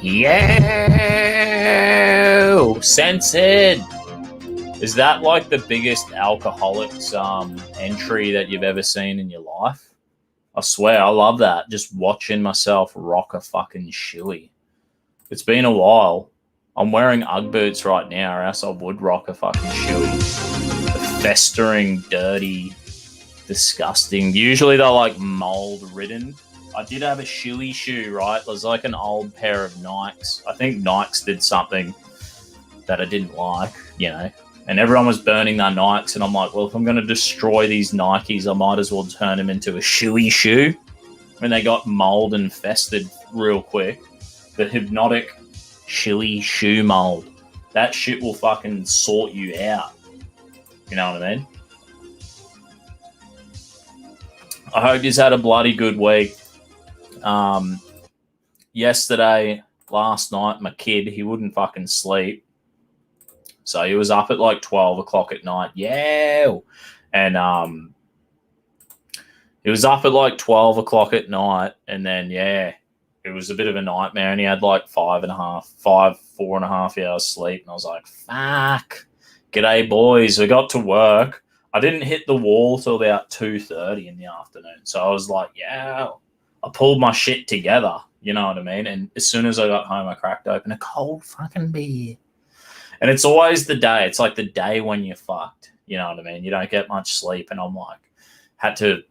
Yo, censored. Is that like the biggest alcoholics entry that you've ever seen in your life? I swear, I love that. Just watching myself rock a fucking shoey. It's been a while. I'm wearing Ugg boots right now, or else I would rock a fucking shoey. The festering, dirty, disgusting. Usually they're like mold ridden. I did have a shoey shoe, right? It was like an old pair of Nikes. I think Nikes did something that I didn't like, you know. And everyone was burning their Nikes, and I'm like, well, if I'm going to destroy these Nikes, I might as well turn them into a shoey shoe. And they got mold infested real quick. The hypnotic shoey shoe mold. That shit will fucking sort you out. You know what I mean? I hope you've had a bloody good week. Last night, my kid, he wouldn't fucking sleep. So he was up at like 12 o'clock at night. Yeah. And he was up at like 12 o'clock at night. And then, yeah, it was a bit of a nightmare. And he had like 4.5 hours sleep. And I was like, fuck. G'day, boys. We got to work. I didn't hit the wall till about 2:30 in the afternoon. So I was like, yeah, I pulled my shit together. You know what I mean? And as soon as I got home, I cracked open a cold fucking beer. And it's always the day. It's like the day when you're fucked. You know what I mean? You don't get much sleep. And I'm like, had to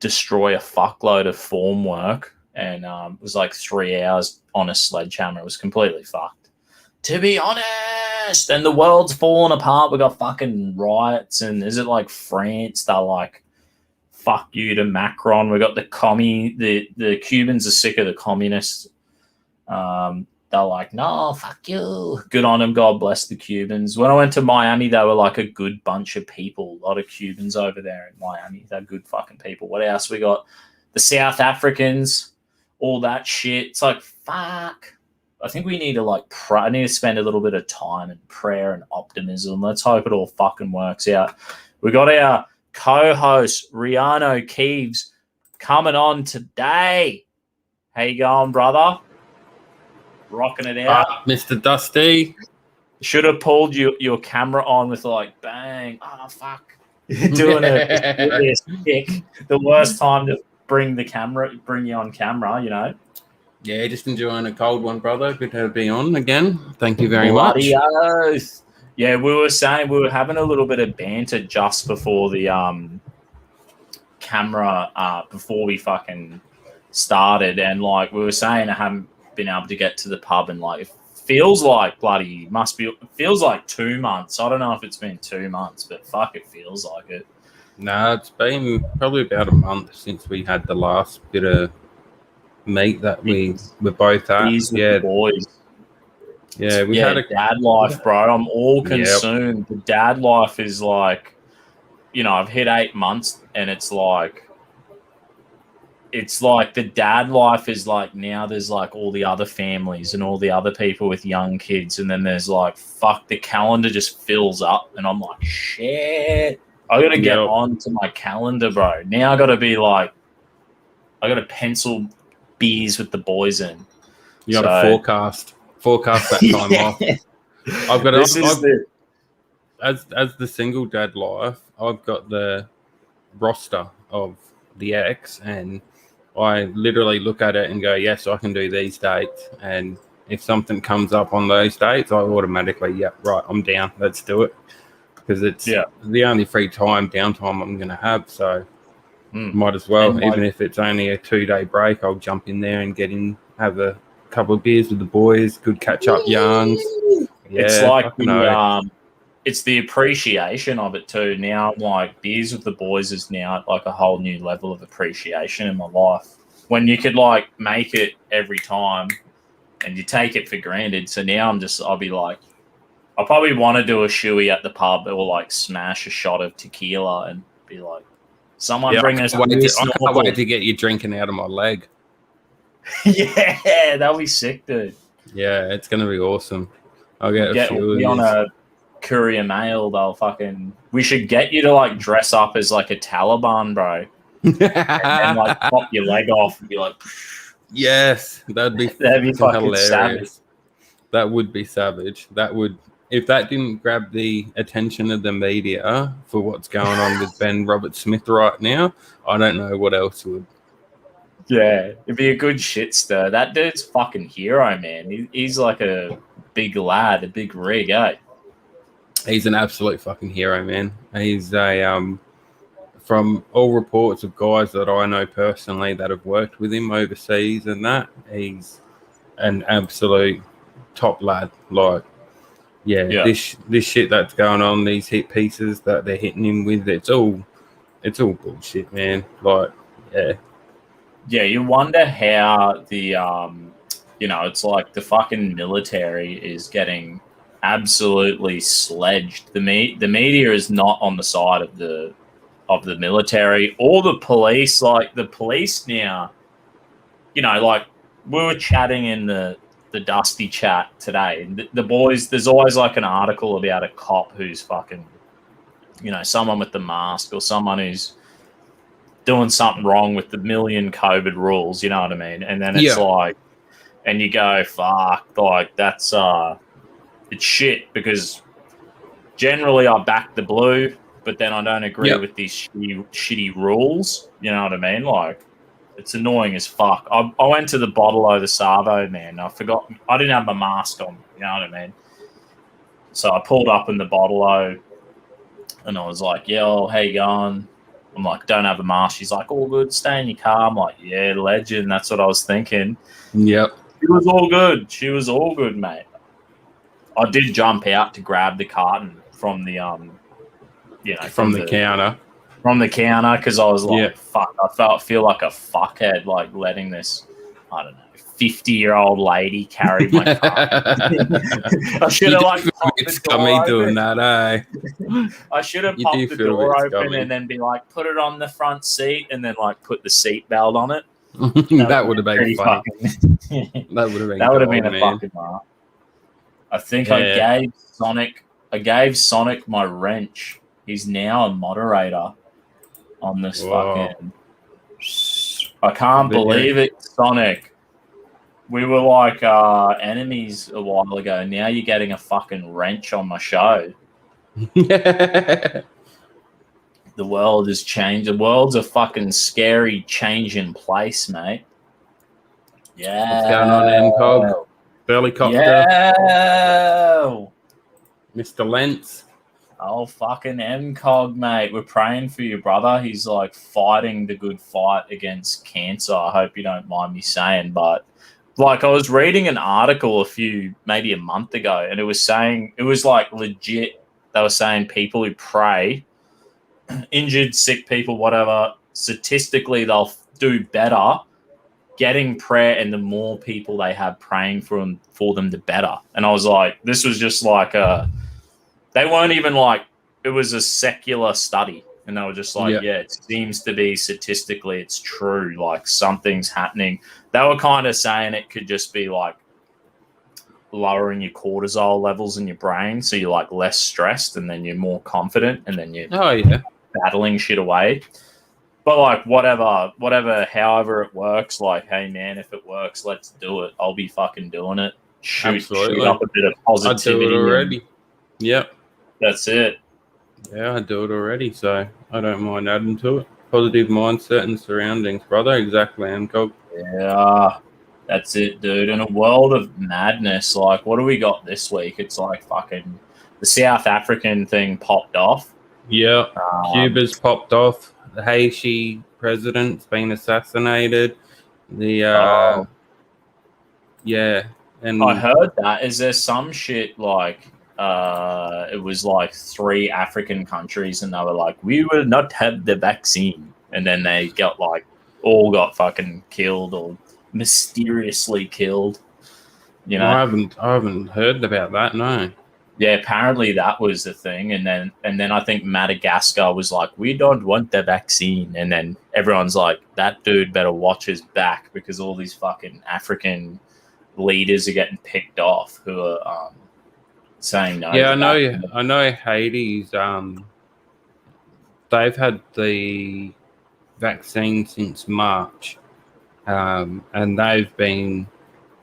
destroy a fuckload of form work. And it was like 3 hours on a sledgehammer. It was completely fucked, to be honest. And the world's falling apart. We got fucking riots. And is it like France? They're like, fuck you to Macron. We got the Cubans are sick of the communists. They're like, no, fuck you. Good on them. God bless the Cubans. When I went to Miami, they were like a good bunch of people. A lot of Cubans over there in Miami. They're good fucking people. What else we got? The South Africans, all that shit. It's like, fuck. I think we need to I need to spend a little bit of time in prayer and optimism. Let's hope it all fucking works out. We got our co-host, Riano Keeves, coming on today. How you going, brother? Rocking it out. Mr. Dusty. Should have pulled your camera on with like, bang, oh, fuck. Doing a kick. The worst time to bring you on camera, you know. Yeah, just enjoying a cold one, brother. Good to be on again. Thank you very much. Yeah, we were saying we were having a little bit of banter just before the camera, before we fucking started. And like we were saying, I haven't been able to get to the pub, and like it feels like feels like 2 months. I don't know if it's been 2 months, but fuck, it feels like it. Nah, it's been probably about a month since we had the last bit of meet that we were both at. Yeah, the boys. Yeah, we had a dad life, bro. I'm all consumed. Yep. The dad life is like, you know, I've hit 8 months, and it's like the dad life is like, now there's like all the other families and all the other people with young kids, and then there's like, fuck, the calendar just fills up, and I'm like, shit, I gotta get on to my calendar, bro. Now I gotta be like, I gotta pencil beers with the boys in. You gotta forecast that time off. I've got as the single dad life, I've got the roster of the ex, and I literally look at it and go, yes, I can do these dates. And if something comes up on those dates, I automatically, right, I'm down. Let's do it. Because it's the only free downtime I'm going to have. So might as well, even if it's only a 2-day break, I'll jump in there and get in, have a couple of beers with the boys, good catch-up yarns. Yeah, it's like it's the appreciation of it too. Now, like, beers with the boys is now at like a whole new level of appreciation in my life. When you could like make it every time, and you take it for granted. So now I'll be like, I'll probably want to do a shoey at the pub, or like smash a shot of tequila and be like, someone bring us. I can't wait to get you drinking out of my leg. Yeah, that'll be sick, dude. Yeah, it's gonna be awesome. I'll get a few of these. On a courier mail, we should get you to like dress up as like a Taliban, bro. And then like pop your leg off and be like, Yes, that'd be That'd be fucking fucking savage. hilarious. That would be savage. That would, if that didn't grab the attention of the media for what's going on with Ben Robert Smith right now, I don't know what else would. Yeah, it'd be a good shit stir. That dude's fucking hero, man. He's like a big lad, a big rig, eh? He's an absolute fucking hero, man. He's a from all reports of guys that I know personally that have worked with him overseas and that, he's an absolute top lad. Like, yeah. This shit that's going on, these hit pieces that they're hitting him with, it's all bullshit, man. Like, yeah. Yeah, you wonder how the it's like the fucking military is getting absolutely sledged. The media is not on the side of the military or the police. Like the police now, like we were chatting in the Dusty chat today. The boys, there's always like an article about a cop who's fucking, someone with the mask or someone who's doing something wrong with the million COVID rules, you know what I mean? And then it's like, and you go, fuck, like that's, it's shit because generally I back the blue, but then I don't agree with these shitty rules, you know what I mean? Like, it's annoying as fuck. I went to the Bottle-O, the Savo, man. I forgot, I didn't have my mask on, you know what I mean? So I pulled up in the Bottle-O and I was like, yo, how you going? I'm like, don't have a mask. She's like, all good, stay in your car. I'm like, yeah, legend. That's what I was thinking. Yep. She was all good. She was all good, mate. I did jump out to grab the carton from the, from the counter. From the counter, because I was like, fuck, I feel like a fuckhead, like letting this, I don't know, 50-year-old lady carry my car. I should have like popped the door doing that, eh? I should have popped the door open and then be like, put it on the front seat and then like put the seat belt on it. That would have been funny. That would have been a fucking mark. I think I gave Sonic my wrench. He's now a moderator on this fucking. I can't believe it, Sonic. We were like enemies a while ago. Now you're getting a fucking wrench on my show. The world has changed. The world's a fucking scary changing place, mate. Yeah. What's going on, Encog? Helicopter. Yeah. Mr. Lentz. Oh, fucking MCOG, mate. We're praying for you, brother. He's like fighting the good fight against cancer. I hope you don't mind me saying, but like I was reading an article maybe a month ago, and it was saying, it was like legit. They were saying people who pray, injured, sick people, whatever, statistically they'll do better getting prayer, and the more people they have praying for them, the better. And I was like, this was just like they weren't even like, it was a secular study. And they were just like, yeah, it seems to be statistically it's true. Like something's happening. They were kind of saying it could just be like lowering your cortisol levels in your brain. So you're like less stressed and then you're more confident and then you're battling shit away. But like whatever, however it works, like, hey man, if it works, let's do it. I'll be fucking doing it. Shoot up a bit of positivity. I do it already. Yep. That's it. Yeah, I do it already, so I don't mind adding to it. Positive mindset and surroundings, brother. Exactly, Amcog. Yeah, that's it, dude. In a world of madness, like, what do we got this week? It's like fucking the South African thing popped off. Yeah, Cuba's popped off. The Haiti president's been assassinated. And I heard that. Is there some shit like it was like 3 African countries and they were like, we will not have the vaccine, and then they got like all got fucking killed or mysteriously killed. You know, I haven't heard about that. No. Yeah, apparently that was the thing, and then I think Madagascar was like, we don't want the vaccine, and then everyone's like, that dude better watch his back because all these fucking African leaders are getting picked off who are saying no. Yeah, I know Haiti's they've had the vaccine since March, and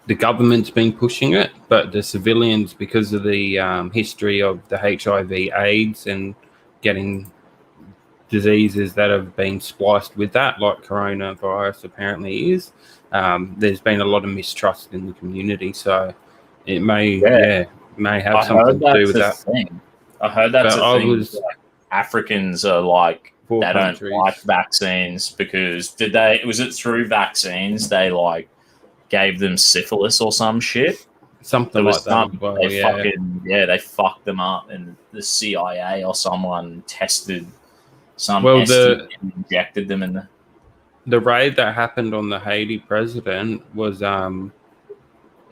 the government's been pushing it, but the civilians, because of the history of the HIV/AIDS and getting diseases that have been spliced with that, like coronavirus apparently is, there's been a lot of mistrust in the community. So it may have I something heard to do that's with a that. thing. I heard that's But a I thing. was Like, Africans are like poor they don't like countries, vaccines because was it through vaccines they like gave them syphilis or some shit? There something like was that as some well. Yeah, they fucked them up, and the CIA or someone tested some well, STD and injected them in the raid that happened on the Haiti president was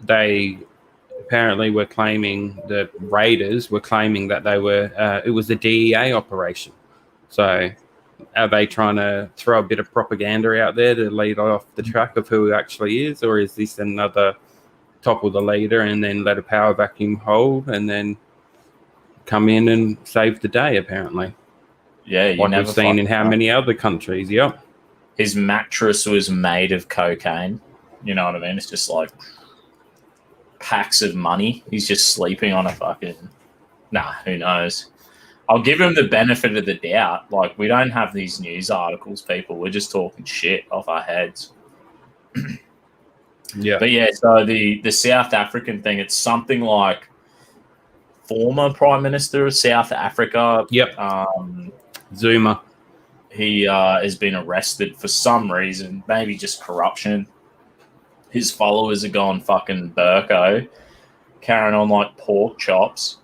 they apparently were claiming, the raiders were claiming that they were it was a DEA operation. So are they trying to throw a bit of propaganda out there to lead off the track of who he actually is, or is this another topple the leader and then let a power vacuum hold and then come in and save the day? Apparently, Yeah, you like we've never seen in fucking how know. many other countries. Yep. His mattress was made of cocaine. You know what I mean? It's just like packs of money. He's just sleeping on a fucking. Nah, who knows? I'll give him the benefit of the doubt. Like, we don't have these news articles, people. We're just talking shit off our heads. Yeah. But yeah, so the South African thing, it's something like former Prime Minister of South Africa. Yep. Zuma. He has been arrested for some reason, maybe just corruption. His followers are gone fucking Burko, carrying on like pork chops.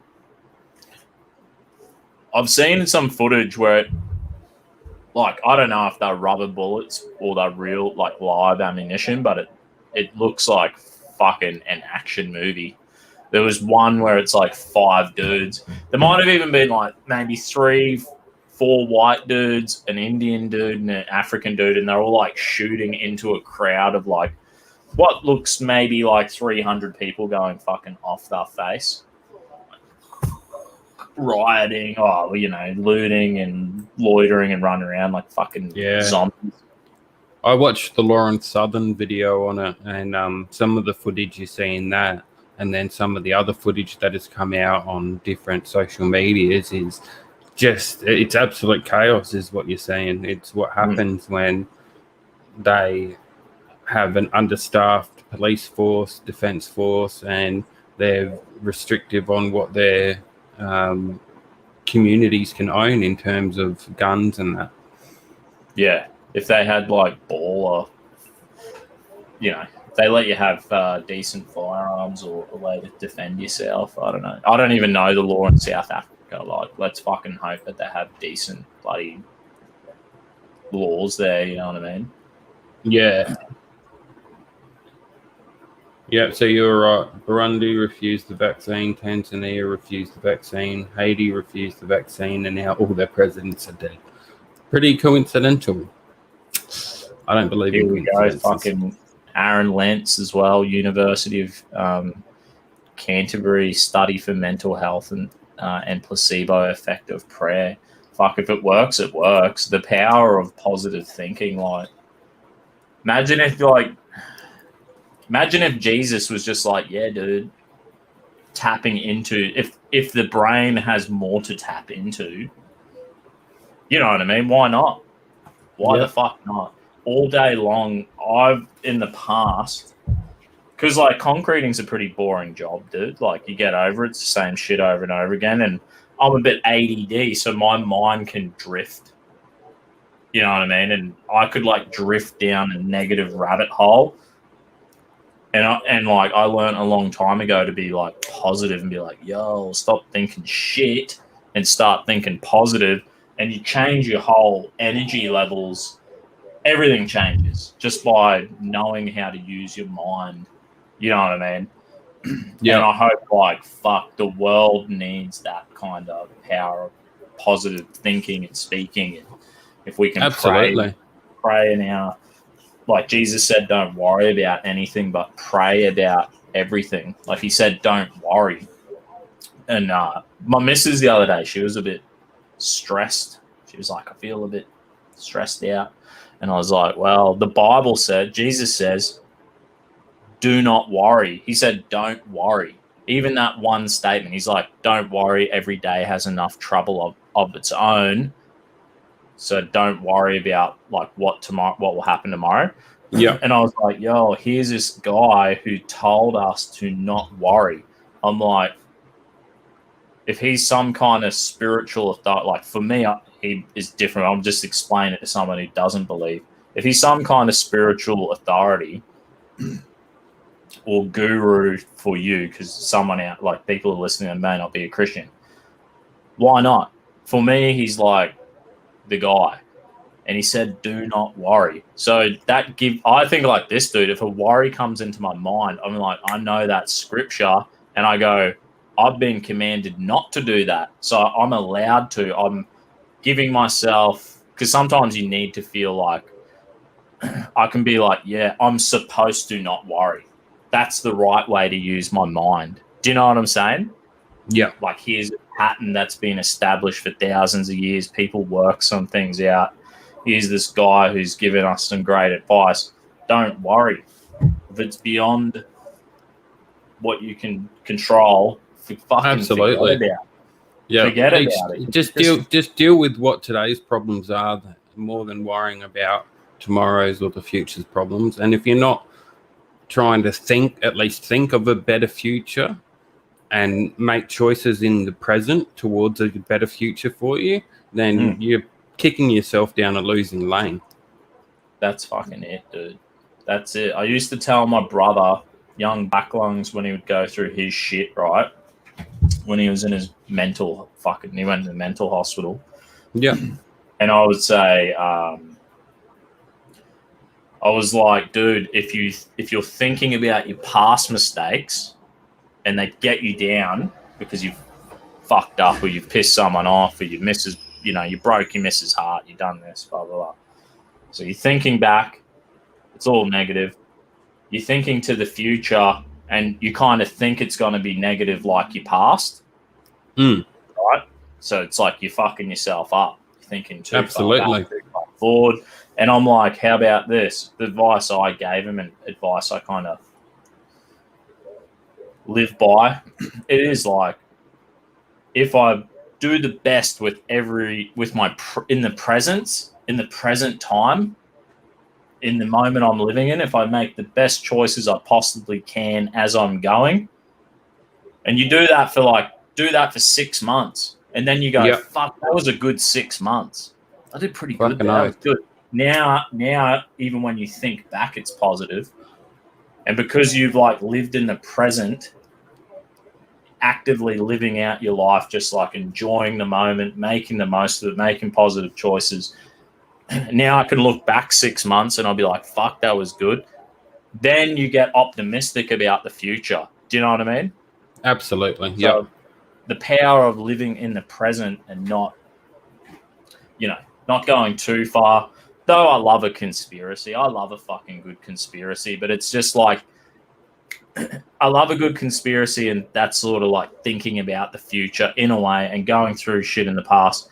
I've seen some footage where, like, I don't know if they're rubber bullets or they're real, like, live ammunition, but it looks like fucking an action movie. There was one where it's like 5 dudes. There might have even been like maybe 3, 4 white dudes, an Indian dude, and an African dude, and they're all like shooting into a crowd of like what looks maybe like 300 people going fucking off their face. Rioting, looting and loitering and running around like fucking zombies. I watched the Lawrence Southern video on it, and some of the footage you see in that, and then some of the other footage that has come out on different social medias is just, it's absolute chaos is what you're saying. It's what happens when they have an understaffed police force, defense force, and they're restrictive on what their communities can own in terms of guns and that. Yeah, if they had like baller, if they let you have decent firearms or a way to defend yourself, I don't know. I don't even know the law in South Africa. Like, let's fucking hope that they have decent bloody laws there. You know what I mean? Yeah. Yeah, so you're right. Burundi refused the vaccine, Tanzania refused the vaccine, Haiti refused the vaccine, and now all their presidents are dead. Pretty coincidental. I don't believe Here in we go. coincidences. Fucking Aaron Lentz as well, University of Canterbury, study for mental health and placebo effect of prayer. Fuck, if it works, it works. The power of positive thinking. Like, imagine if Jesus was just like, yeah, dude, tapping into, if the brain has more to tap into, you know what I mean? Why not? Why the fuck not? All day long, I've in the past, because like concreting's a pretty boring job, dude. Like, you get over it, it's the same shit over and over again, and I'm a bit ADD, so my mind can drift. You know what I mean? And I could like drift down a negative rabbit hole. And I learned a long time ago to be like positive and be like, yo, stop thinking shit and start thinking positive, and you change your whole energy levels. Everything changes just by knowing how to use your mind. You know what I mean? Yeah. And I hope, like, fuck, the world needs that kind of power of positive thinking and speaking. And if we can pray now, like Jesus said, don't worry about anything, but pray about everything. Like he said, don't worry. And my missus the other day, she was a bit stressed. She was like, I feel a bit stressed out. And I was like, well, the Bible said, Jesus says, do not worry. He said, don't worry. Even that one statement, he's like, don't worry. Every day has enough trouble of its own. So don't worry about like what will happen tomorrow. Yeah. And I was like, yo, here's this guy who told us to not worry. I'm like, if he's some kind of spiritual authority, like for me, he is different. I'm just explaining it to someone who doesn't believe. If he's some kind of spiritual authority or guru for you, because someone out, like people are listening and may not be a Christian, why not? For me, he's like the guy. And he said, do not worry. So I think like this dude, if a worry comes into my mind, I'm like, I know that scripture, and I go, I've been commanded not to do that. So I'm allowed to. I'm giving myself, because sometimes you need to feel like, I can be like, yeah, I'm supposed to not worry. That's the right way to use my mind. Do you know what I'm saying? Yeah. Like, here's a pattern that's been established for thousands of years. People work some things out. Here's this guy who's given us some great advice. Don't worry. If it's beyond what you can control, Absolutely. forget about it. Yeah. Forget about it. Just deal with what today's problems are more than worrying about tomorrow's or the future's problems. And if you're not trying to at least think of a better future and make choices in the present towards a better future for you, then you're kicking yourself down a losing lane. That's fucking it, dude. That's it. I used to tell my brother, young back lungs, when he would go through his shit, right? When he was in his he went to the mental hospital. Yeah. And I would say, I was like, dude, if you're thinking about your past mistakes and they get you down because you've fucked up or you've pissed someone off or you broke your missus' heart, you've done this, blah, blah, blah. So you're thinking back, it's all negative. You're thinking to the future and you kind of think it's going to be negative like your past. Right? So it's like you're fucking yourself up. You're thinking too far back, too far forward. And I'm like, how about this? The advice I gave him and advice I kind of live by, it is like, if I do the best in the present time, in the moment I'm living in, if I make the best choices I possibly can as I'm going, and you do that for 6 months, and then you go, fuck, that was a good 6 months. I did pretty good. That was good. Now, even when you think back, it's positive. And because you've like lived in the present, actively living out your life, just like enjoying the moment, making the most of it, making positive choices. Now I can look back 6 months and I'll be like, fuck, that was good. Then you get optimistic about the future. Do you know what I mean? Absolutely. So the power of living in the present and not going too far. Though I love a conspiracy. I love a fucking good conspiracy, but it's just like, I love a good conspiracy, and that's sort of like thinking about the future in a way and going through shit in the past.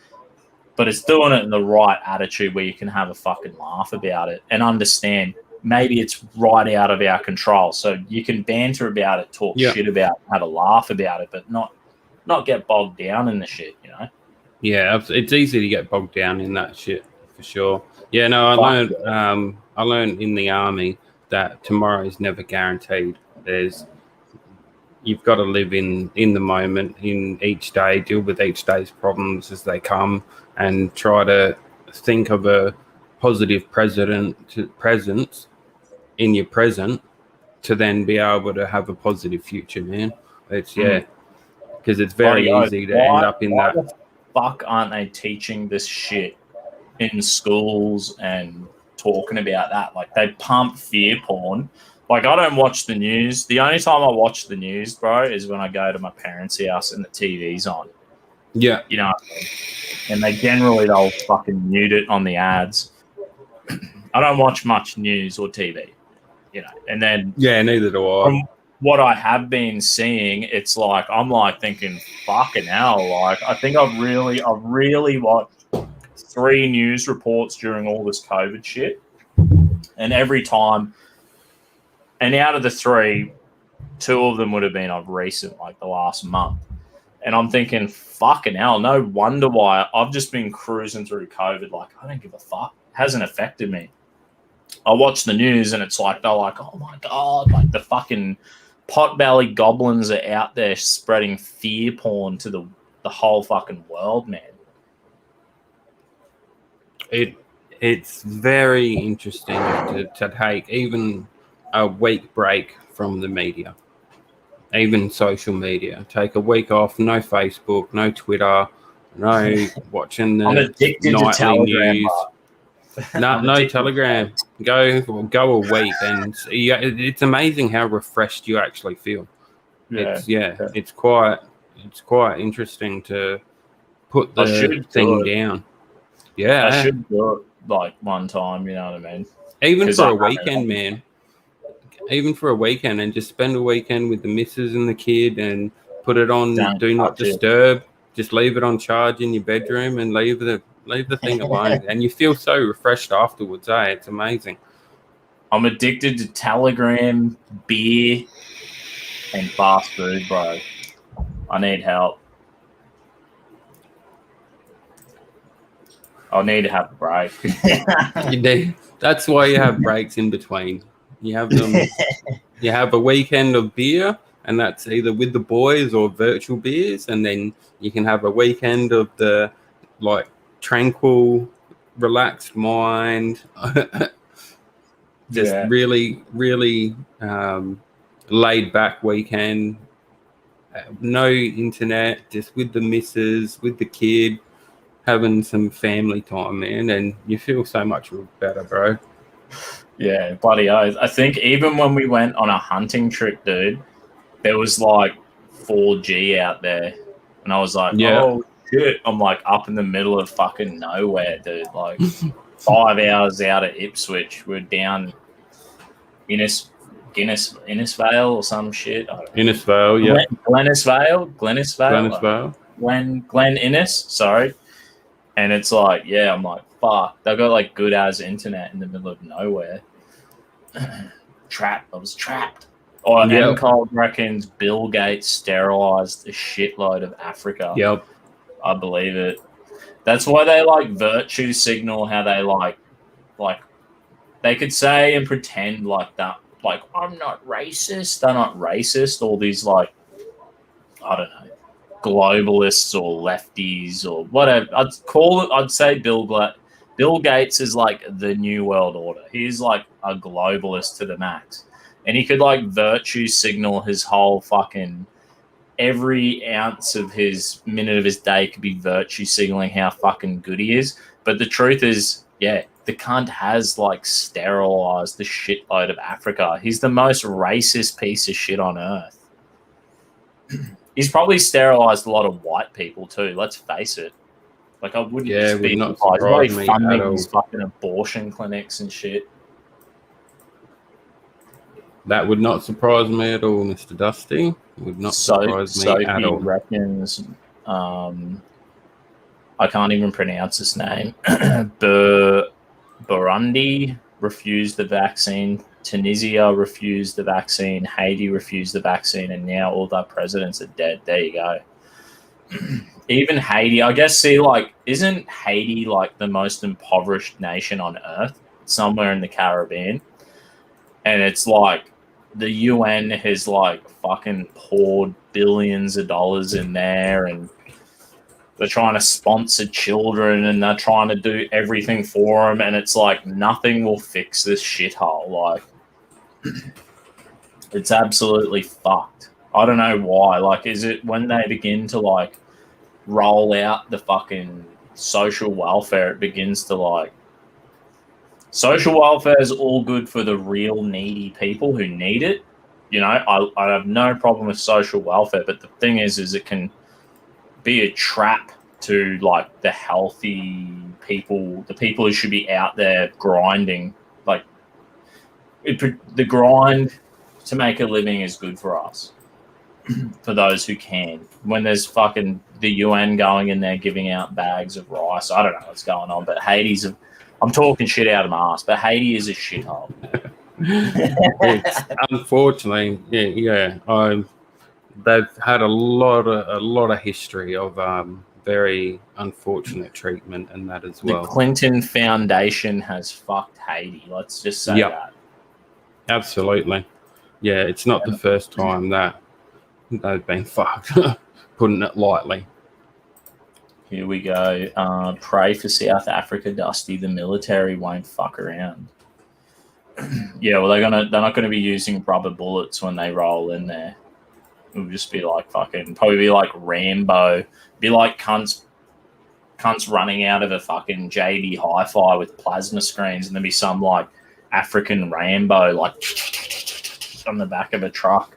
But it's doing it in the right attitude where you can have a fucking laugh about it and understand maybe it's right out of our control. So you can banter about it, talk shit about it, have a laugh about it, but not get bogged down in the shit, you know? Yeah, it's easy to get bogged down in that shit for sure. Yeah, no, I learned in the army that tomorrow is never guaranteed. You've got to live in the moment, in each day, deal with each day's problems as they come, and try to think of a positive presence in your present to then be able to have a positive future, man. It's because it's very easy to end up in that. Why the fuck aren't they teaching this shit in schools and talking about that? Like, they pump fear porn. Like, I don't watch the news. The only time I watch the news, bro, is when I go to my parents' house and the TV's on. Yeah. You know what I mean? And they'll fucking mute it on the ads. I don't watch much news or TV, you know. And then... Yeah, neither do I. From what I have been seeing, it's like, I'm like thinking, fucking hell. Like, I think I've really watched 3 news reports during all this COVID shit, and every time, and out of the 3, 2 of them would have been of recent, like the last month. And I'm thinking, fucking hell, no wonder why I've just been cruising through COVID. Like, I don't give a fuck. It hasn't affected me. I watch the news and it's like, they're like, oh my God, like the fucking potbelly goblins are out there spreading fear porn to the whole fucking world, man. It's very interesting to take even a week break from the media, even social media. Take a week off, no Facebook, no Twitter, no watching the nightly news. No Telegram. Go a week, and it's amazing how refreshed you actually feel. It's quite interesting to put the thing down. Yeah, I should do it like one time. You know what I mean? Even for a weekend, man. Even for a weekend, and just spend a weekend with the missus and the kid, and put it on do not disturb. Just leave it on charge in your bedroom, and leave the thing alone, and you feel so refreshed afterwards. It's amazing. I'm addicted to Telegram, beer, and fast food, bro. I need help. I'll need to have a break. You do. That's why you have breaks in between. You have them. You have a weekend of beer, and that's either with the boys or virtual beers, and then you can have a weekend of the tranquil, relaxed mind. Just really, really laid back weekend. No internet, just with the missus, with the kid, having some family time, man, and you feel so much better, bro. Yeah, bloody oath. I think even when we went on a hunting trip, dude, there was like 4G out there, and I was like, oh shit! I'm like up in the middle of fucking nowhere, dude. Like 5 hours out of Ipswich, we're down Innisfail or some shit. Innisfail, yeah. Glennisvale. Glen Innes, sorry. And it's like, yeah, I'm like, fuck. They've got like good as internet in the middle of nowhere. I was trapped. And Cole reckons Bill Gates sterilized a shitload of Africa. Yep. I believe it. That's why they like virtue signal how they like they could say and pretend like that. Like, I'm not racist. They're not racist. All these like, I don't know, globalists or lefties or whatever. I'd say Bill Gates is like the new world order. He's like a globalist to the max. And he could like virtue signal his whole fucking every ounce of his minute of his day could be virtue signaling how fucking good he is. But the truth is, the cunt has like sterilized the shitload of Africa. He's the most racist piece of shit on earth. He's probably sterilized a lot of white people too. Let's face it. Like, I wouldn't just be surprised. He's funding these fucking abortion clinics and shit. That would not surprise me at all, Mr. Dusty. Would not surprise me at all. Reckons, I can't even pronounce his name. Burundi refused the vaccine. Tunisia refused the vaccine. Haiti refused the vaccine. And now all their presidents are dead. There you go. Even Haiti, I guess, isn't Haiti like the most impoverished nation on earth? Somewhere in the Caribbean. And it's like the UN has like fucking poured billions of dollars in there, and they're trying to sponsor children and they're trying to do everything for them. And it's like nothing will fix this shithole. Like, it's absolutely fucked. I don't know why. Like, is it when they begin to like roll out the fucking social welfare, it begins to like, social welfare is all good for the real needy people who need it. You know, I have no problem with social welfare, but the thing is it can be a trap to like the healthy people, the people who should be out there grinding. Like, the grind to make a living is good for us. for those who can. When there's fucking the UN going in there giving out bags of rice, I don't know what's going on, but Haiti's. I'm talking shit out of my ass, but Haiti is a shithole. It's unfortunately, they've had a lot of history of very unfortunate treatment and that as well. The Clinton Foundation has fucked Haiti. Let's just say that. Absolutely. Yeah, it's not the first time that they've been fucked, putting it lightly. Here we go. Pray for South Africa, Dusty. The military won't fuck around. Yeah, well, they're not gonna be using rubber bullets when they roll in there. It'll just be like probably be like Rambo. Be like cunts running out of a fucking JD Hi-Fi with plasma screens, and there'll be some like African Rambo like on the back of a truck.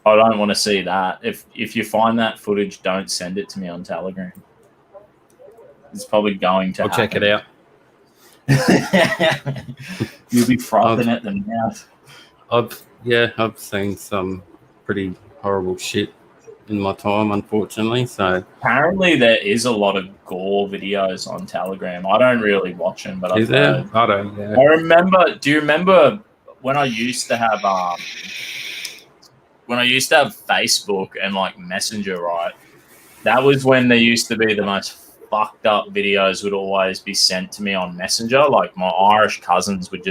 I don't want to see that. If you find that footage, don't send it to me on Telegram. It's probably going to. I'll check it out. You'll be frothing at the mouth. I've seen some pretty horrible shit in my time, unfortunately. So apparently there is a lot of gore videos on Telegram. I don't really watch them, but is there? I don't. Yeah. I remember. Do you remember when I used to have Facebook and like Messenger, right? That was when there used to be the most fucked up videos would always be sent to me on Messenger. Like my Irish cousins would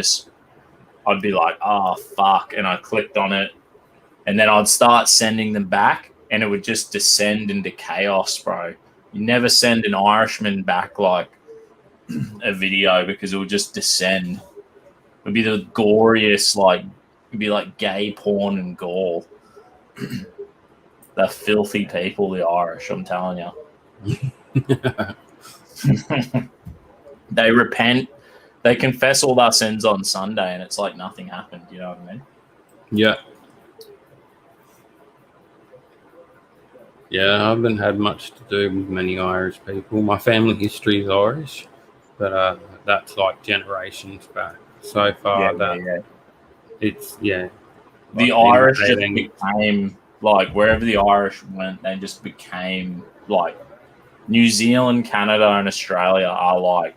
I'd be like, oh, fuck. And I clicked on it and then I'd start sending them back and it would just descend into chaos, bro. You never send an Irishman back like a video because it would just descend. It would be the goriest, like, it'd be like gay porn and gore. They're filthy people, the Irish, I'm telling you. They repent, they confess all their sins on Sunday, and it's like nothing happened. You know what I mean? Yeah. Yeah, I haven't had much to do with many Irish people. My family history is Irish, but that's like generations back. So far it's the like Irish just became like wherever the Irish went, they just became like New Zealand, Canada, and Australia are like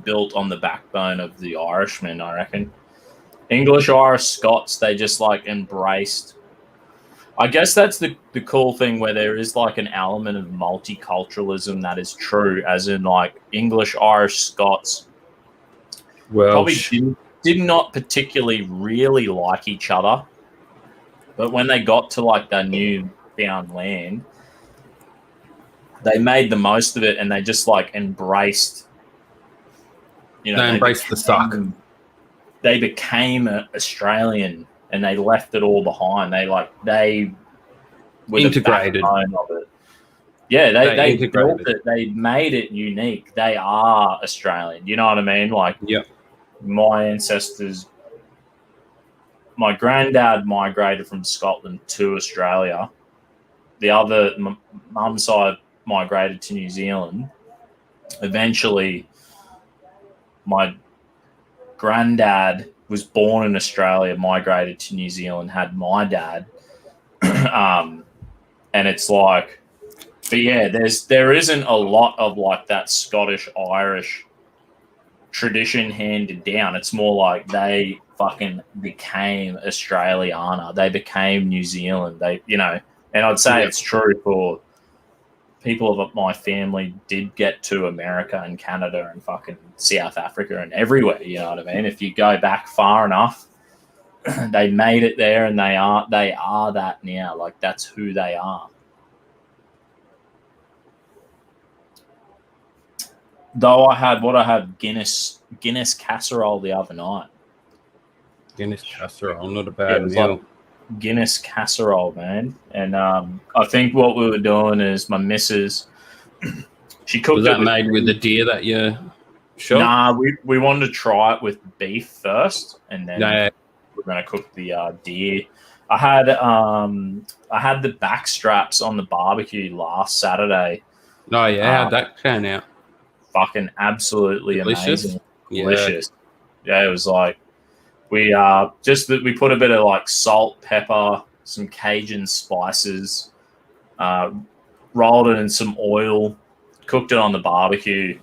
built on the backbone of the Irishmen, I reckon. English, Irish, Scots, they just like embraced. I guess that's the cool thing where there is like an element of multiculturalism that is true, as in like English, Irish, Scots probably did not particularly really like each other. But when they got to like their new found land, they made the most of it and they just like embraced, they embraced the suck. They became Australian and they left it all behind. They were integrated. The backbone of it. Yeah, they built it. They made it unique. They are Australian. You know what I mean? Like, my ancestors, my granddad migrated from Scotland to Australia. The other mum's side migrated to New Zealand. Eventually, my granddad was born in Australia, migrated to New Zealand, had my dad. And it's like, but yeah, there isn't a lot of like that Scottish Irish tradition handed down. It's more like they fucking became Australiana. They became New Zealand. And I'd say it's true for people of my family did get to America and Canada and fucking South Africa and everywhere. You know what I mean? If you go back far enough, they made it there, and they are that now. Like, that's who they are. Though I had Guinness casserole the other night. Guinness casserole, not a bad meal. Like Guinness casserole, man. And I think what we were doing is my missus, she cooked. Was that made with the deer that you shot? Nah, we wanted to try it with beef first, and then we're going to cook the deer. I had the back straps on the barbecue last Saturday. Oh yeah, how'd that turn out? Fucking absolutely delicious. Amazing. Delicious. Yeah, it was like We we put a bit of like salt, pepper, some Cajun spices, rolled it in some oil, cooked it on the barbecue,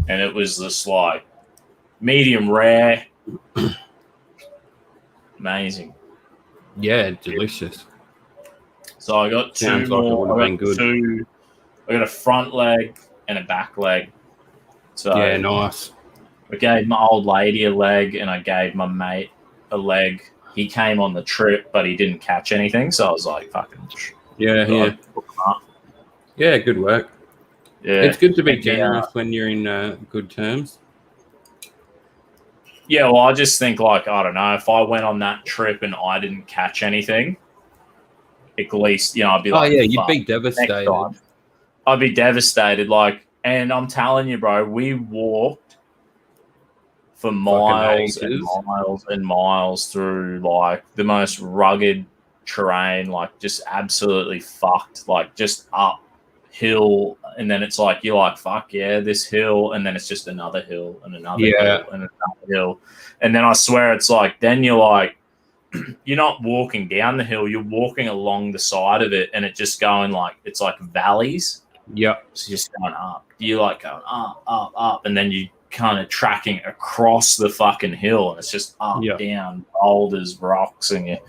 and it was just like medium rare. Amazing. Yeah, delicious. So I got Sounds like it would have been good. I got a front leg and a back leg. So Yeah, nice. I gave my old lady a leg, and I gave my mate a leg. He came on the trip, but he didn't catch anything. So I was like, "Fucking yeah." Yeah, good work. Yeah, it's good to be generous when you're in good terms. Yeah, well, I just think like I don't know if I went on that trip and I didn't catch anything, at least I'd be like, you'd be devastated. I'd be devastated. Like, and I'm telling you, bro, we walked for miles and miles and miles through like the most rugged terrain, like just absolutely fucked, like just uphill, and then it's like you're like, fuck yeah, this hill, and then it's just another hill and another hill and another hill, and then I swear it's like then you're like you're not walking down the hill, you're walking along the side of it, and it just going like it's like valleys. Yep. So you're just going up. You're like going up, and then you kind of tracking across the fucking hill, and it's just up, down, boulders, rocks, and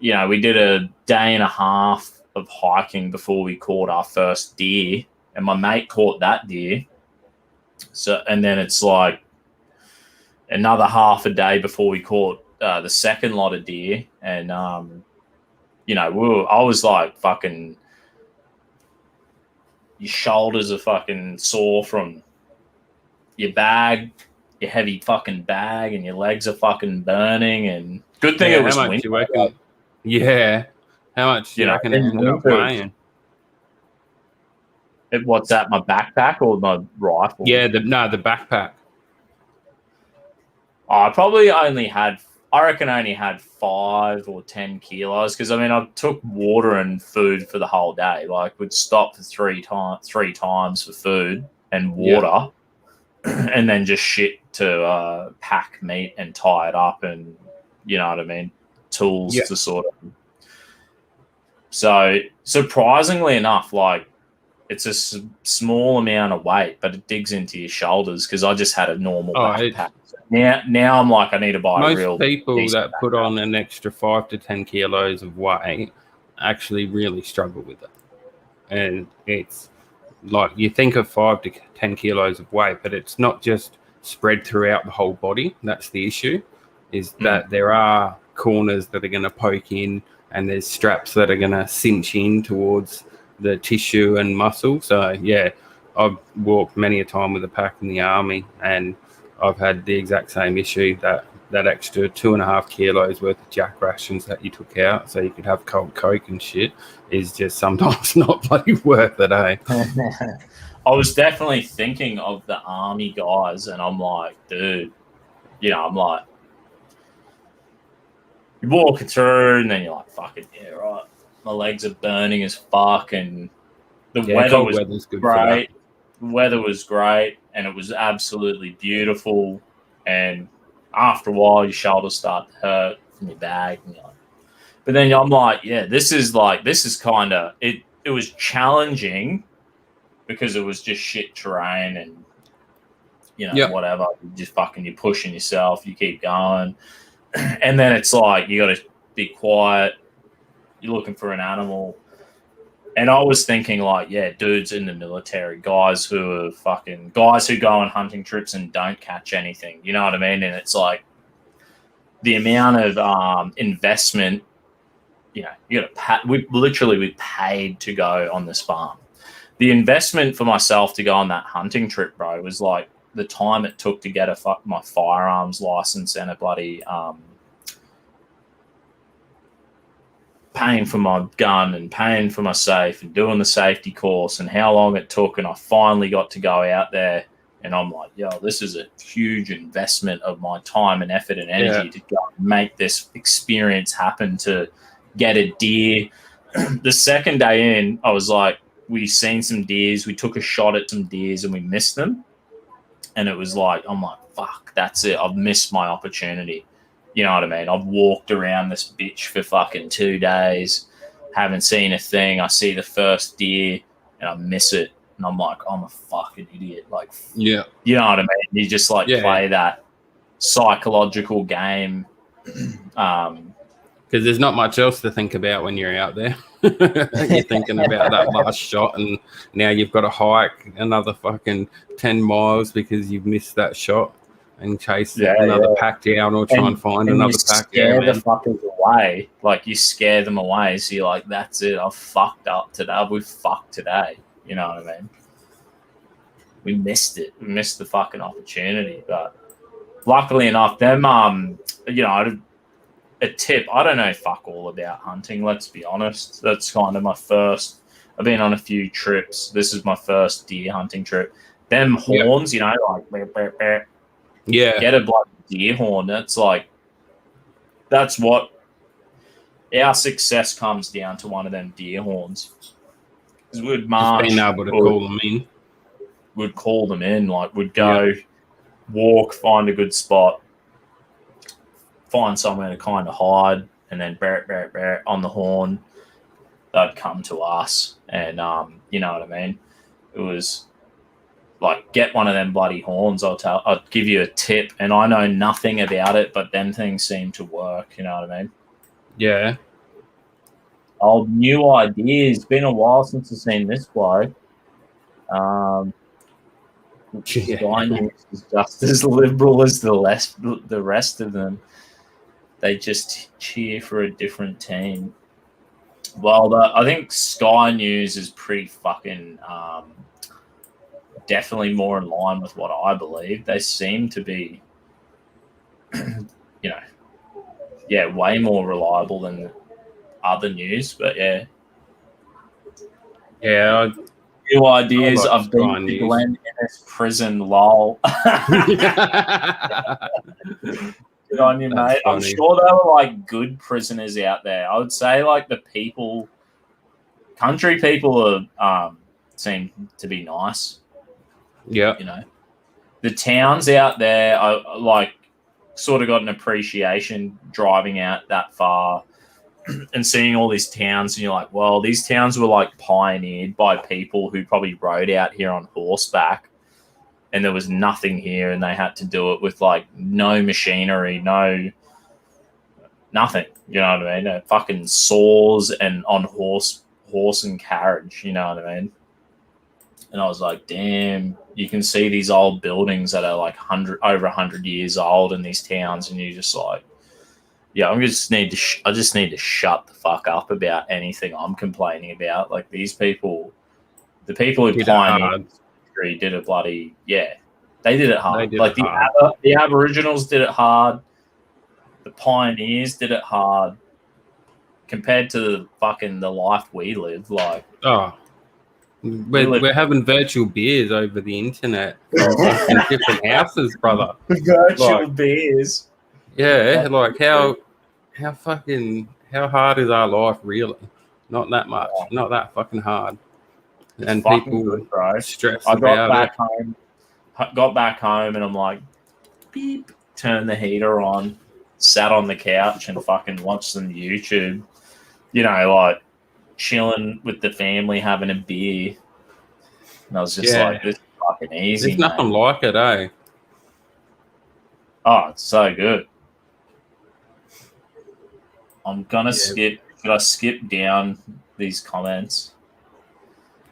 we did a day and a half of hiking before we caught our first deer, and my mate caught that deer. So, and then it's like another half a day before we caught the second lot of deer, and I was like fucking. Your shoulders are fucking sore from your bag, your heavy fucking bag, and your legs are fucking burning. And good thing it was winter. How much you reckon it ended up weighing? What's that? My backpack or my rifle? Yeah, the backpack. I probably only had 5 or 10 kilos because I took water and food for the whole day. Like, would stop for three times for food and water, and then just shit to pack meat and tie it up, and tools to sort of. So surprisingly enough, like it's a small amount of weight, but it digs into your shoulders because I just had a normal backpack. Now I'm like, I need to buy a real. Most people that put on an extra 5 to 10 kilos of weight actually really struggle with it. And it's like you think of 5 to 10 kilos of weight, but it's not just spread throughout the whole body. That's the issue, is that there are corners that are going to poke in, and there's straps that are going to cinch in towards the tissue and muscle. So, yeah, I've walked many a time with a pack in the army, and I've had the exact same issue, that extra 2.5 kilos worth of jack rations that you took out so you could have cold Coke and shit is just sometimes not bloody worth it, eh? I was definitely thinking of the army guys, and I'm like, dude, I'm like, you're walking through, and then you're like, fucking, yeah, right. My legs are burning as fuck, and the weather was great. The weather was great, and it was absolutely beautiful. And after a while, your shoulders start to hurt from your bag. And but then I'm like, yeah, this is kind of it. It was challenging because it was just shit terrain, and whatever. You're pushing yourself. You keep going, and then it's like you got to be quiet. You're looking for an animal. And I was thinking, like, yeah, dudes in the military, guys who go on hunting trips and don't catch anything. You know what I mean? And it's like the amount of investment. You got to we paid to go on this farm. The investment for myself to go on that hunting trip, bro, was like the time it took to get my firearms license and a bloody paying for my gun and paying for my safe and doing the safety course, and how long it took. And I finally got to go out there, and I'm like, yo, this is a huge investment of my time and effort and energy to go and make this experience happen, to get a deer. The second day in, I was like, we seen some deers, we took a shot at some deers and we missed them. And it was like, I'm like, fuck, that's it. I've missed my opportunity. You know what I mean? I've walked around this bitch for fucking 2 days, haven't seen a thing. I see the first deer and I miss it. And I'm like, I'm a fucking idiot. Like, Yeah. you know what I mean? You just like Yeah. play that psychological game. Because there's not much else to think about when you're out there. You're thinking about that last shot, and now you've got to hike another fucking 10 miles because you've missed that shot and chase another pack down or try and find another pack. Scare the fuckers away. Like, you scare them away. So you're like, that's it. I've fucked up today. We've fucked today. You know what I mean? We missed it. We missed the fucking opportunity. But luckily enough, them, you know, a tip. I don't know fuck all about hunting. Let's be honest. That's kind of my first. I've been on a few trips. This is my first deer hunting trip. Them horns, you know, like bear, bear, bear. Yeah, Get a bloody deer horn. That's like, that's what our success comes down to. One of them deer horns. Because we'd march. just being able to call them in. We'd call them in. Like, we'd go, walk, find a good spot, find somewhere to kind of hide, and then bear on the horn. They'd come to us, and you know what I mean. It was like, get one of them bloody horns. I'd give you a tip, and I know nothing about it, but them things seem to work. You know what I mean? Yeah. Old new ideas. It's been a while since I've seen this bloke. Sky News is just as liberal as the rest of them. They just cheer for a different team. Well, I think Sky News is pretty fucking definitely more in line with what I believe. They seem to be, you know, way more reliable than other news. But yeah, new ideas. I've been to Glen Innes prison. Lol. Good on you, mate. I'm sure there were like good prisoners out there. I would say like the people, country people are seem to be nice. Yeah, you know, the towns out there, I like sort of got an appreciation driving out that far and seeing all these towns, and you're like, well, these towns were like pioneered by people who probably rode out here on horseback, and there was nothing here, and they had to do it with like no machinery, nothing. You know what I mean? Fucking saws and on horse and carriage. You know what I mean? And I was like, damn, you can see these old buildings that are like over 100 years old in these towns, and you just like, yeah, I just need to shut the fuck up about anything I'm complaining about. Like, these people, the people who pioneered history did it bloody, they did it hard. Like the Aboriginals did it hard. The pioneers did it hard. Compared to the life we live, like, we're having virtual beers over the internet in different houses, brother. Virtual beers. Yeah, like how hard is our life really? Not that much. Not that fucking hard. And people stress about it. Got back home, and I'm like, beep, turn the heater on, sat on the couch and fucking watched some YouTube. You know, like chilling with the family, having a beer. And I was just like, this is fucking easy. There's nothing like it, eh? Oh, it's so good. I'm gonna skip. Should I skip down these comments?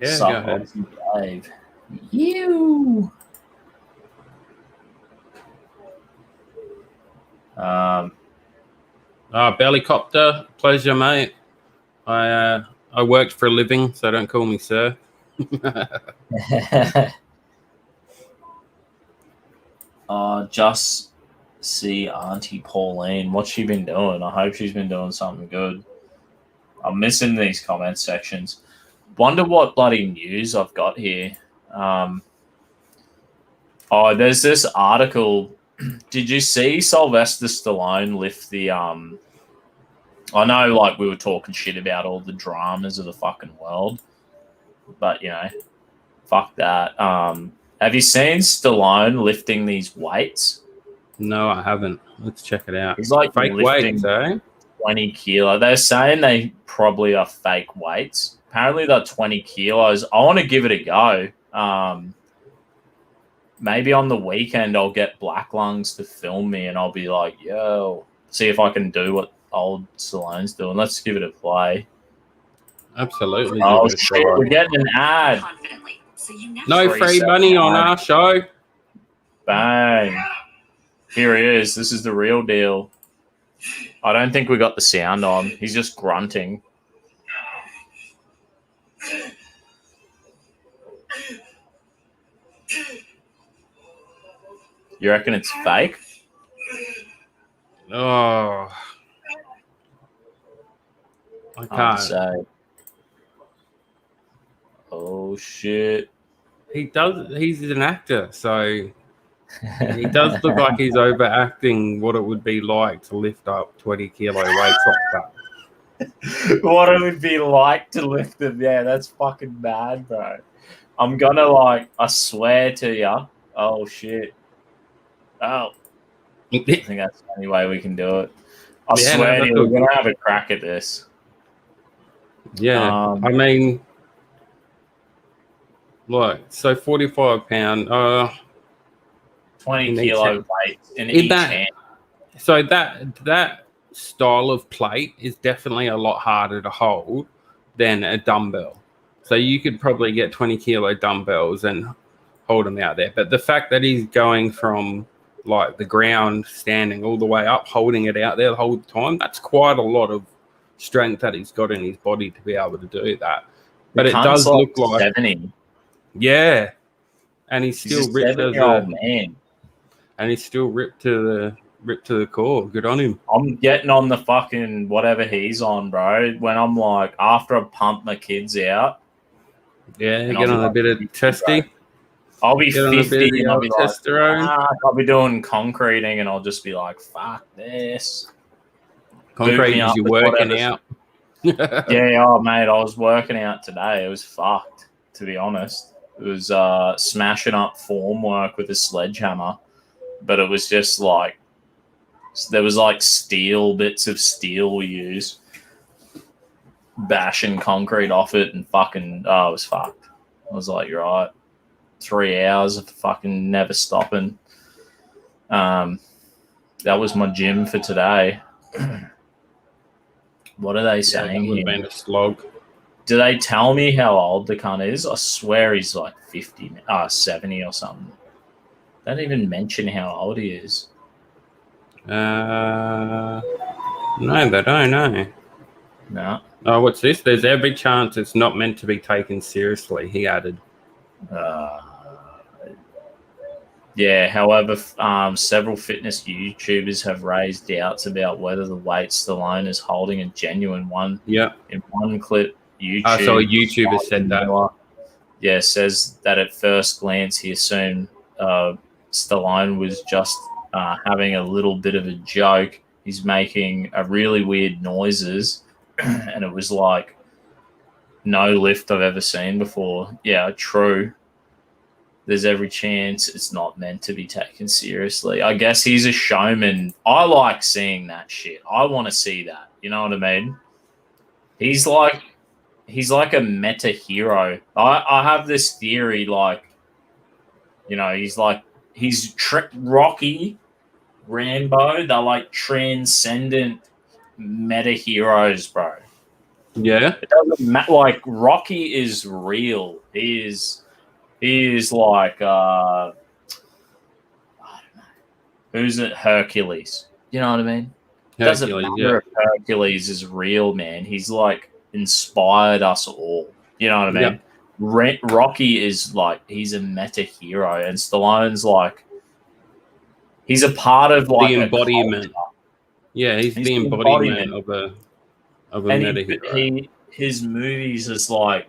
Yeah, go ahead. dlive. You. Bellycopter, pleasure, mate. I worked for a living, so don't call me sir. Just see Auntie Pauline. What's she been doing? I hope she's been doing something good. I'm missing these comment sections. Wonder what bloody news I've got here. There's this article. Did you see Sylvester Stallone lift the I know, like, we were talking shit about all the dramas of the fucking world, but, you know, fuck that. Have you seen Stallone lifting these weights? No, I haven't. Let's check it out. He's like Fake weights, lifting eh? 20 kilo. They're saying they probably are fake weights. Apparently they're 20 kilos. I want to give it a go. Maybe on the weekend I'll get Black Lungs to film me and I'll be like, yo, see if I can do what old Stallone's doing. Let's give it a play. Absolutely. Oh, give it a shit. try. We're getting an ad. No free money on our show. Bang. Here he is. This is the real deal. I don't think we got the sound on. He's just grunting. You reckon it's fake? Oh, I can't say. Oh shit! He does. He's an actor, so he does look like he's overacting what it would be like to lift up 20 kilo weights like that. What it would be like to lift them? Yeah, that's fucking bad, bro. I'm gonna I swear to you. Oh shit! Oh, I think that's the only way we can do it. I swear to you, we're gonna have a crack at this. Yeah, I mean, look, so 45 pound, 20 kilo weights in each hand. So that style of plate is definitely a lot harder to hold than a dumbbell. So you could probably get 20 kilo dumbbells and hold them out there. But the fact that he's going from like the ground, standing all the way up, holding it out there the whole time, that's quite a lot of strength that he's got in his body to be able to do that. But it does look like 70. Yeah. And he's still ripped as a man. And he's still ripped to the core. Good on him. I'm getting on the fucking whatever he's on, bro. When I'm like, after I pump my kids out. Yeah, get on a bit of testy. I'll be 50 and I'll be testosterone. I'll be doing concreting and I'll just be like, fuck this. Concrete is you working out. Yeah, oh mate, I was working out today. It was fucked, to be honest. It was smashing up form work with a sledgehammer. But it was just like, there was like bits of steel we use, bashing concrete off it and fucking, it was fucked. I was like, you're right. 3 hours of fucking never stopping. That was my gym for today. What are they saying? That would have been a slog. Do they tell me how old the cunt is? I swear he's like 70 or something. They don't even mention how old he is. No, they don't know. No. Oh, what's this? There's every chance it's not meant to be taken seriously, he added. Yeah, however, several fitness YouTubers have raised doubts about whether the weight Stallone is holding a genuine one. Yeah. In one clip, so a YouTuber said that. Yeah, says that at first glance he assumed Stallone was just having a little bit of a joke. He's making a really weird noises, and it was like no lift I've ever seen before. Yeah, true. There's every chance it's not meant to be taken seriously. I guess he's a showman. I like seeing that shit. I want to see that. You know what I mean? He's like a meta hero. I have this theory, like, you know, he's Rocky, Rambo. They're like transcendent meta heroes, bro. Yeah. It doesn't matter. Like, Rocky is real. He is like, I don't know. Who's it? Hercules. You know what I mean? It doesn't matter if Hercules is real, man. He's like inspired us all. You know what I mean? Yeah. Rocky is like, he's a meta hero, and Stallone's like, he's a part of like the embodiment. Yeah, he's the embodiment of a meta hero. His movies is like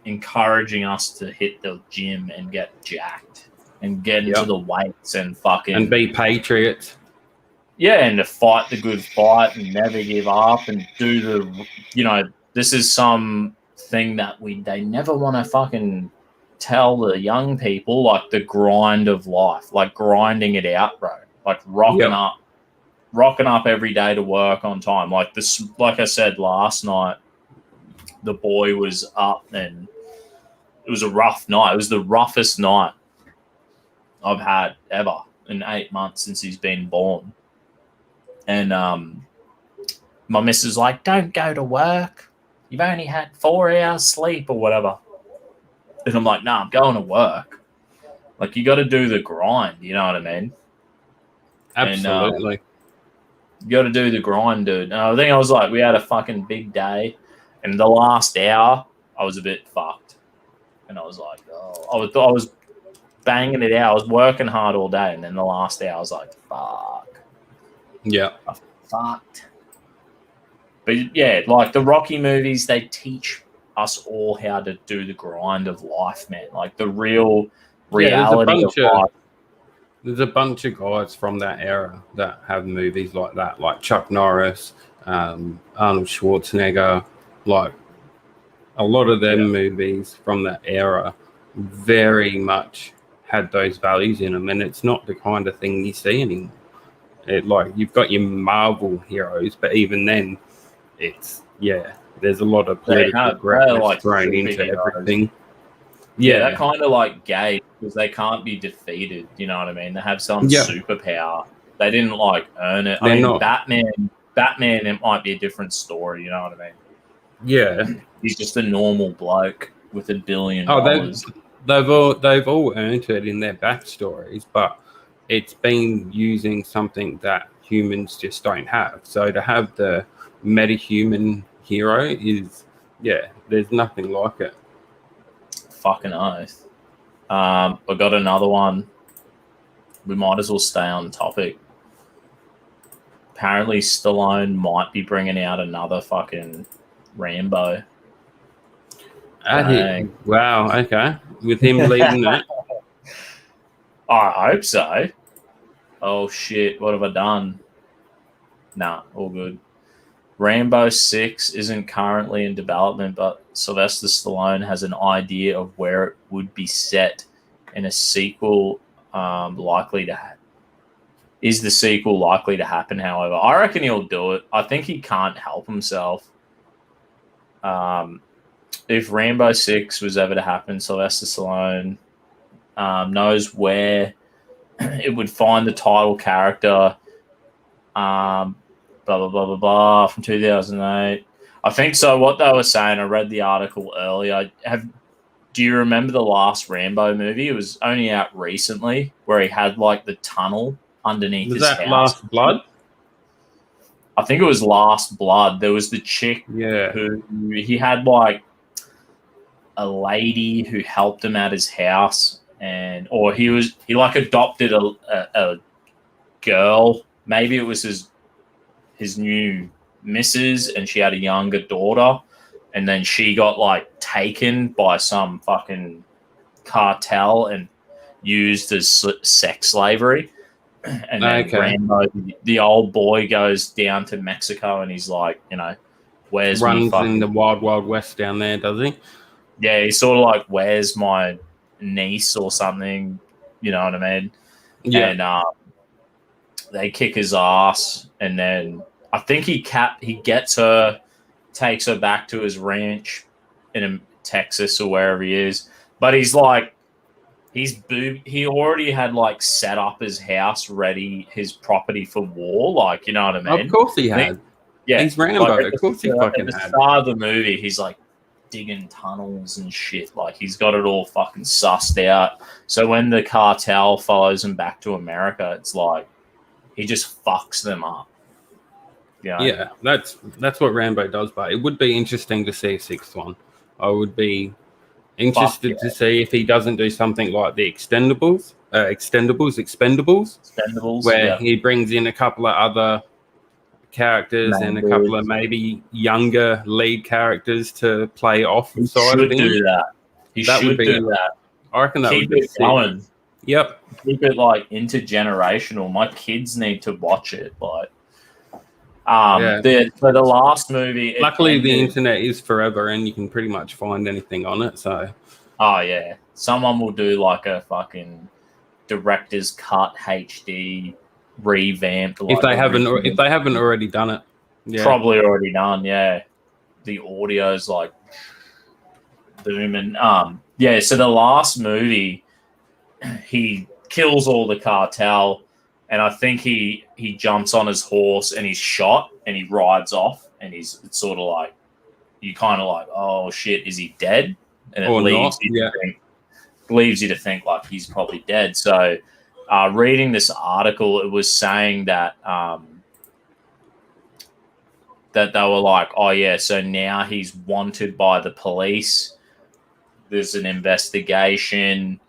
encouraging us to hit the gym and get jacked and get into the weights and fucking and be patriots. Yeah, and to fight the good fight and never give up and do the, you know, this is something that they never want to fucking tell the young people, like the grind of life, like grinding it out, bro. like rocking up every day to work on time. Like this, like I said last night, the boy was up and it was a rough night. It was the roughest night I've had ever in 8 months since he's been born. And my missus was like, don't go to work. You've only had 4 hours sleep or whatever. And I'm like, nah, I'm going to work. Like, you got to do the grind. You know what I mean? Absolutely. And, you got to do the grind, dude. And I think I was like, we had a fucking big day. And the last hour, I was a bit fucked. And I was like, oh, I was banging it out. I was working hard all day. And then the last hour, I was like, fuck. Yeah. I fucked. But yeah, like the Rocky movies, they teach us all how to do the grind of life, man. Like the real reality of life. There's a bunch of guys from that era that have movies like that, like Chuck Norris, Arnold Schwarzenegger, like a lot of them movies from that era very much had those values in them, and it's not the kind of thing you see anymore. Like you've got your Marvel heroes, but even then, it's there's a lot of political correctness like thrown into everything. Yeah, they're kind of like gay because they can't be defeated. You know what I mean? They have some superpower. They didn't like earn it. I mean, Batman, it might be a different story. You know what I mean? Yeah, he's just a normal bloke with $1 billion. They've all earned it in their backstories, but it's been using something that humans just don't have. So to have the metahuman hero is there's nothing like it. Fucking oath. I got another one. We might as well stay on topic. Apparently, Stallone might be bringing out another fucking Rambo. Wow, okay. With him leading it. I hope so. Oh, shit. What have I done? Nah, all good. Rambo 6 isn't currently in development, but Sylvester Stallone has an idea of where it would be set in a sequel likely to happen. Is the sequel likely to happen, however? I reckon he'll do it. I think he can't help himself. If Rambo 6 was ever to happen, Sylvester Stallone knows where it would find the title character. Blah, blah, blah, blah, blah, from 2008. I think so. What they were saying, I read the article earlier. Do you remember the last Rambo movie? It was only out recently where he had like the tunnel underneath his house. Was that Last Blood? I think it was Last Blood. There was the chick who he had like a lady who helped him at his house, or he like adopted a girl. Maybe it was his new missus, and she had a younger daughter, and then she got like taken by some fucking cartel and used as sex slavery. And then Rambo, the old boy, goes down to Mexico, and he's like, where's runs in the wild, wild west down there, does he? Yeah, he's sort of like, where's my niece or something? You know what I mean? Yeah. And they kick his ass, and then I think he gets her, takes her back to his ranch in Texas or wherever he is. But he's like, he already had like set up his house ready, his property for war. Like, you know what I mean? Of course he had. Yeah, he's Rambo. Like, of course he fucking had. At the start of the movie, he's like digging tunnels and shit. Like, he's got it all fucking sussed out. So when the cartel follows him back to America, it's like he just fucks them up. Yeah, that's what Rambo does. But it would be interesting to see a sixth one. I would be interested to see if he doesn't do something like the Expendables, where he brings in a couple of other characters and a couple of maybe younger lead characters to play off the side of him. Do that. He should do that. I reckon that would be it going. Yep. Keep it like intergenerational. My kids need to watch it, but for the last movie, luckily the internet is forever, and you can pretty much find anything on it. So, someone will do like a fucking director's cut HD revamped. If they haven't already done it, yeah, probably already done. Yeah, the audio's like booming. Yeah. So the last movie, he kills all the cartel, and I think he jumps on his horse and he's shot and he rides off, and it's sort of like you kind of like, oh shit, is he dead? And it or leaves not, you yeah. to think, like he's probably dead. So, reading this article, it was saying that that they were like, oh yeah, so now he's wanted by the police. There's an investigation.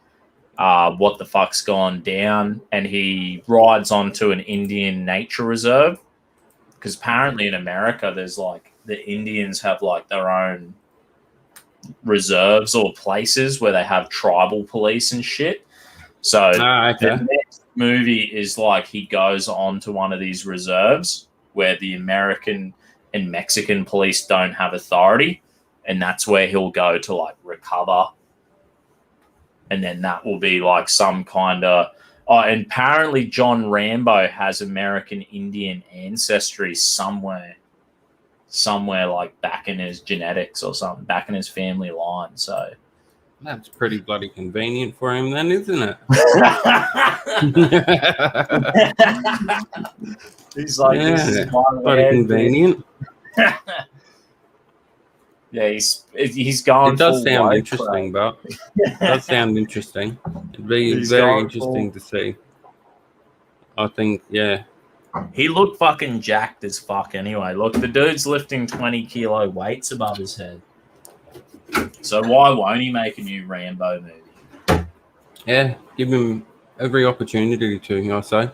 What the fuck's gone down? And he rides onto an Indian nature reserve, because apparently in America there's like the Indians have like their own reserves or places where they have tribal police and shit. So Okay. the next movie is like he goes on to one of these reserves where the American and Mexican police don't have authority, and that's where he'll go to like recover. And then that will be like some kind of. Oh, and apparently John Rambo has American Indian ancestry somewhere like back in his genetics or something, back in his family line. So that's pretty bloody convenient for him, then, isn't it? He's like, yeah, this is my bloody convenient. Yeah, he's going. It does sound interesting, but it does sound interesting. It'd be very interesting to see. I think, yeah. He looked fucking jacked as fuck anyway. Look, the dude's lifting 20 kilo weights above his head. So why won't he make a new Rambo movie? Yeah, give him every opportunity to, I say.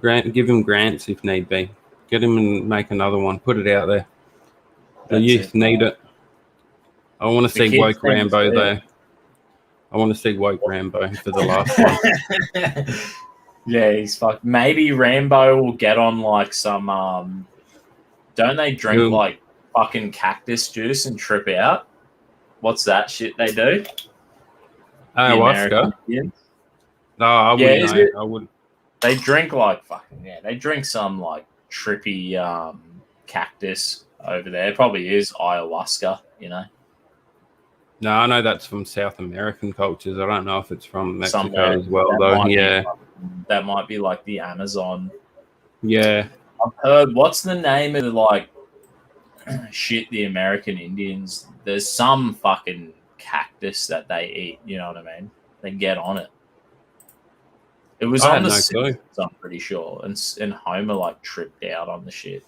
Give him grants if need be. Get him and make another one. Put it out there. The youth need it. I want to see woke Rambo, though. I want to see woke Rambo for the last one. Yeah, he's fucked. Maybe Rambo will get on like some. Don't they drink like fucking cactus juice and trip out? What's that shit they do? Ayahuasca. No, I wouldn't know. I wouldn't. They drink like fucking They drink some like trippy cactus over there. It probably is ayahuasca, you know. No, I know that's from South American cultures. I don't know if it's from Mexico as well, though. Yeah, that might be like the Amazon. Yeah, I've heard. What's the name of the like shit? The American Indians. There's some fucking cactus that they eat. You know what I mean? They get on it. It was on the Simpsons, I'm pretty sure, and Homer like tripped out on the shit.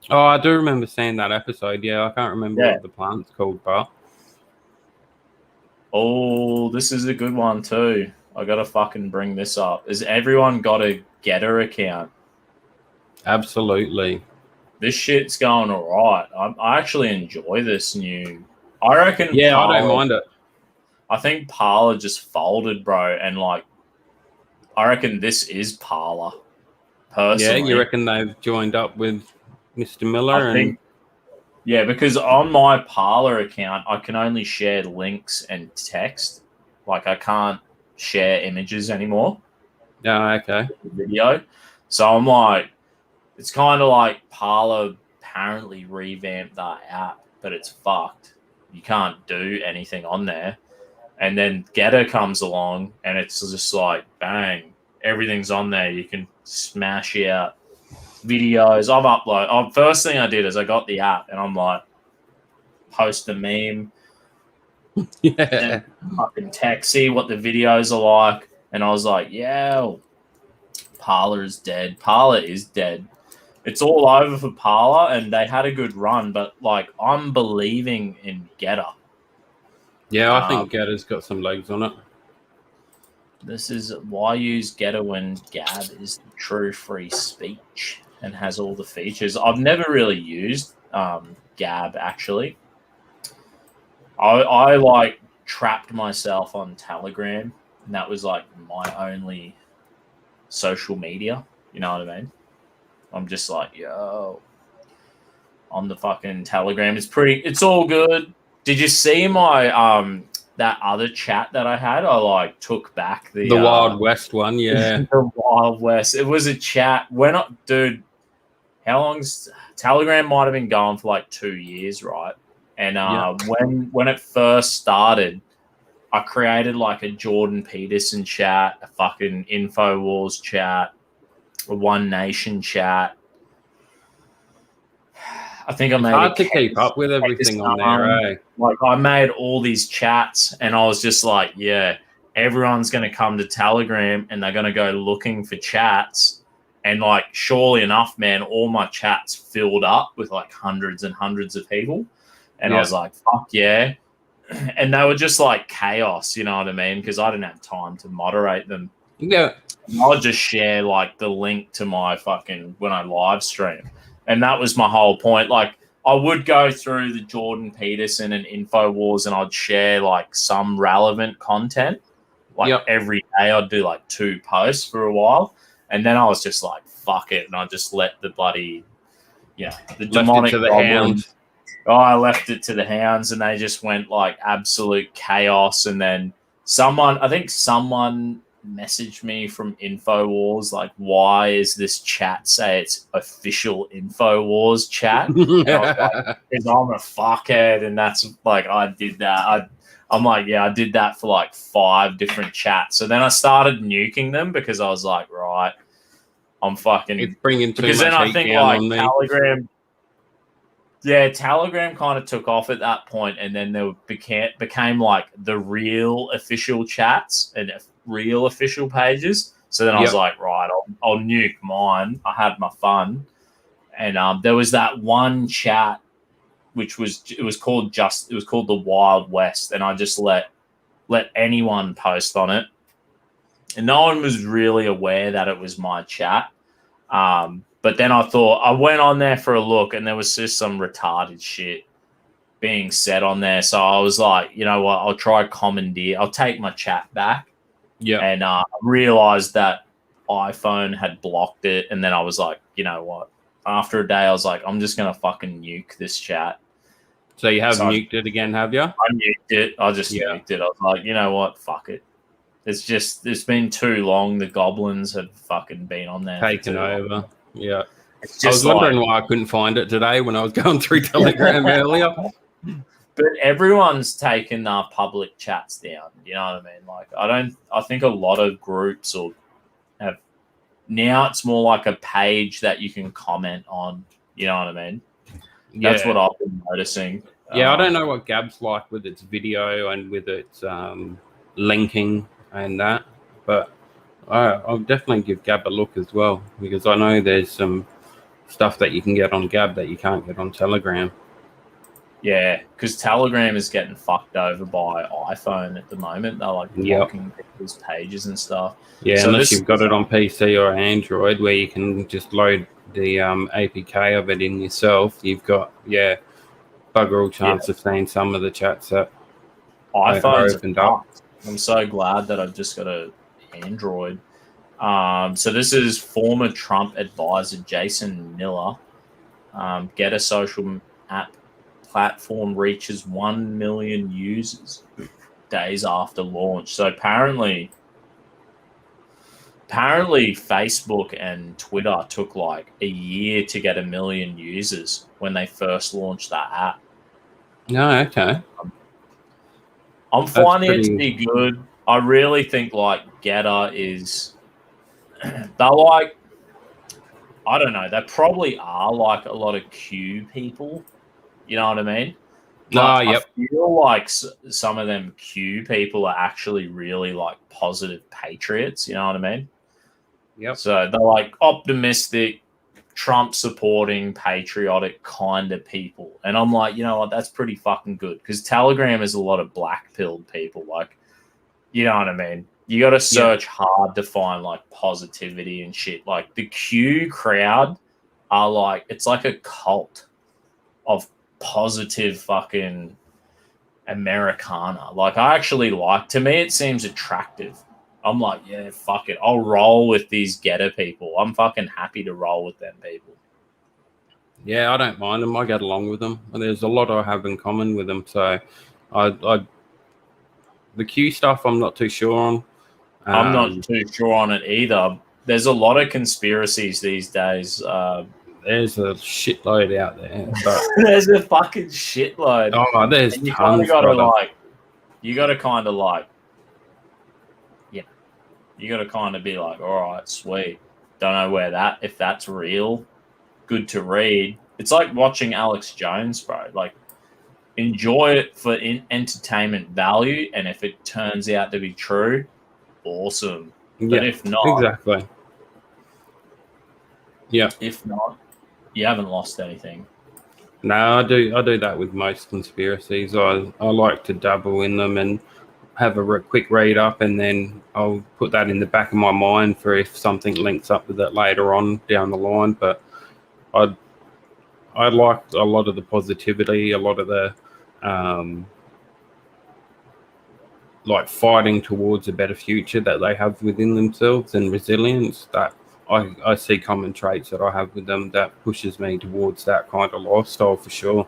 Oh, I do remember seeing that episode. Yeah, I can't remember what the plant's called, but. Oh, this is a good one too. I gotta fucking bring this up. Has everyone got a Getter account? Absolutely. This shit's going alright. I actually enjoy this new. I reckon. Yeah, I don't mind it. I think Parler just folded, bro, and like, I reckon this is Parler. Personally, yeah, you reckon they've joined up with Mr. Miller Yeah, because on my Parler account, I can only share links and text. Like, I can't share images anymore. Oh, okay. Video. So I'm like, it's kind of like Parler apparently revamped that app, but it's fucked. You can't do anything on there. And then Getter comes along, and it's just like, bang, everything's on there. You can smash out videos. I've uploaded. First thing I did is I got the app, and I'm like, post a meme. Yeah. Fucking text, see what the videos are like. And I was like, yeah, Parler is dead. Parler is dead. It's all over for Parler, and they had a good run, but like, I'm believing in Getter. Yeah, I think Getter's got some legs on it. This is why use Getter when Gab is the true free speech and has all the features. I've never really used Gab, actually. I like trapped myself on Telegram, and that was like my only social media. You know what I mean? I'm just like, yo, on the fucking Telegram. It's all good. Did you see my that other chat that I had, I like took back The Wild West one, yeah. The Wild West. It was a chat. Dude, how long's Telegram might have been going for like 2 years, right? And when it first started, I created like a Jordan Peterson chat, a fucking InfoWars chat, a One Nation chat. I think I made hard to keep up with everything on there, eh? Like I made all these chats, and I was just like, yeah, everyone's going to come to Telegram, and they're going to go looking for chats, and like, surely enough, man, all my chats filled up with like hundreds and hundreds of people, and I was like, fuck yeah, and they were just like chaos, you know what I mean? Because I didn't have time to moderate them. Yeah, I'll just share like the link to my fucking when I live stream. And that was my whole point. Like, I would go through the Jordan Peterson and InfoWars, and I'd share like some relevant content. Like every day, I'd do like 2 posts for a while, and then I was just like, "Fuck it," and I just let the bloody, the demonic goblins. Oh, I left it to the hounds, and they just went like absolute chaos. And then I think someone messaged me from InfoWars like, why is this chat say it's official InfoWars chat? Because I'm a fuckhead, and that's like, I did that. I'm like, yeah, I did that for like 5 different chats. So then I started nuking them because I was like, right, I'm fucking. It's bringing too because much then I think down like on me. Telegram. Yeah, Telegram kind of took off at that point, and then there became like the real official chats and real official pages. So then I was like, right, I'll nuke mine. I had my fun, and there was that one chat which was called the Wild West, and I just let anyone post on it, and no one was really aware that it was my chat. But then I went on there for a look, and there was just some retarded shit being said on there. So I was like, you know what? I'll try commandeer. I'll take my chat back. Yeah. And I realized that iPhone had blocked it. And then I was like, you know what? After a day, I was like, I'm just going to fucking nuke this chat. So you have nuked it again, have you? I nuked it. I just nuked it. I was like, you know what? Fuck it. It's been too long. The goblins have fucking been on there. Taken over. Yeah. I was wondering why I couldn't find it today when I was going through Telegram earlier. But everyone's taken public chats down. You know what I mean? Like, I think a lot of groups have now. It's more like a page that you can comment on. You know what I mean? That's what I've been noticing. Yeah, I don't know what Gab's like with its video and with its linking and that, but I'll definitely give Gab a look as well, because I know there's some stuff that you can get on Gab that you can't get on Telegram. Yeah, because Telegram is getting fucked over by iPhone at the moment. They're like blocking people's pages and stuff. Yeah, so unless you've got it on PC or Android where you can just load the APK of it in yourself, you've got, bugger all chance of seeing some of the chats that iPhone's opened up. I'm so glad that I've just got an Android. So this is former Trump advisor Jason Miller. Get a social app platform reaches 1 million users days after launch. So apparently Facebook and Twitter took like a year to get 1 million users when they first launched that app. No, okay. I'm finding it to be good. I really think like Getter is they're like, I don't know, they probably are like a lot of Q people. You know what I mean? I feel like some of them Q people are actually really like positive patriots. You know what I mean? Yep. So they're like optimistic, Trump supporting, patriotic kind of people. And I'm like, you know what? That's pretty fucking good, because Telegram is a lot of black-pilled people. Like, you know what I mean? You got to search hard to find like positivity and shit. Like the Q crowd are like, it's like a cult of positive fucking Americana. Like, I actually like, to me, it seems attractive. I'm like, yeah, fuck it. I'll roll with these Getter people. I'm fucking happy to roll with them people. Yeah, I don't mind them. I get along with them. And there's a lot I have in common with them. So I The Q stuff, I'm not too sure on. I'm not too sure on it either. There's a lot of conspiracies these days. There's a shitload out there, but There's a fucking shitload. oh, there's And you tons, got to brother. you got to kind of like, you got to kind of be like, all right, sweet. Don't know if that's real. Good to read. It's like watching Alex Jones, bro. Like, enjoy it for entertainment value, and if it turns out to be true, awesome. But if not, exactly. Yeah. If not, you haven't lost anything. No, I do that with most conspiracies. I like to dabble in them and have a quick read up, and then I'll put that in the back of my mind for if something links up with it later on down the line. But I liked a lot of the positivity, a lot of the like fighting towards a better future that they have within themselves, and resilience that I see common traits that I have with them that pushes me towards that kind of lifestyle for sure.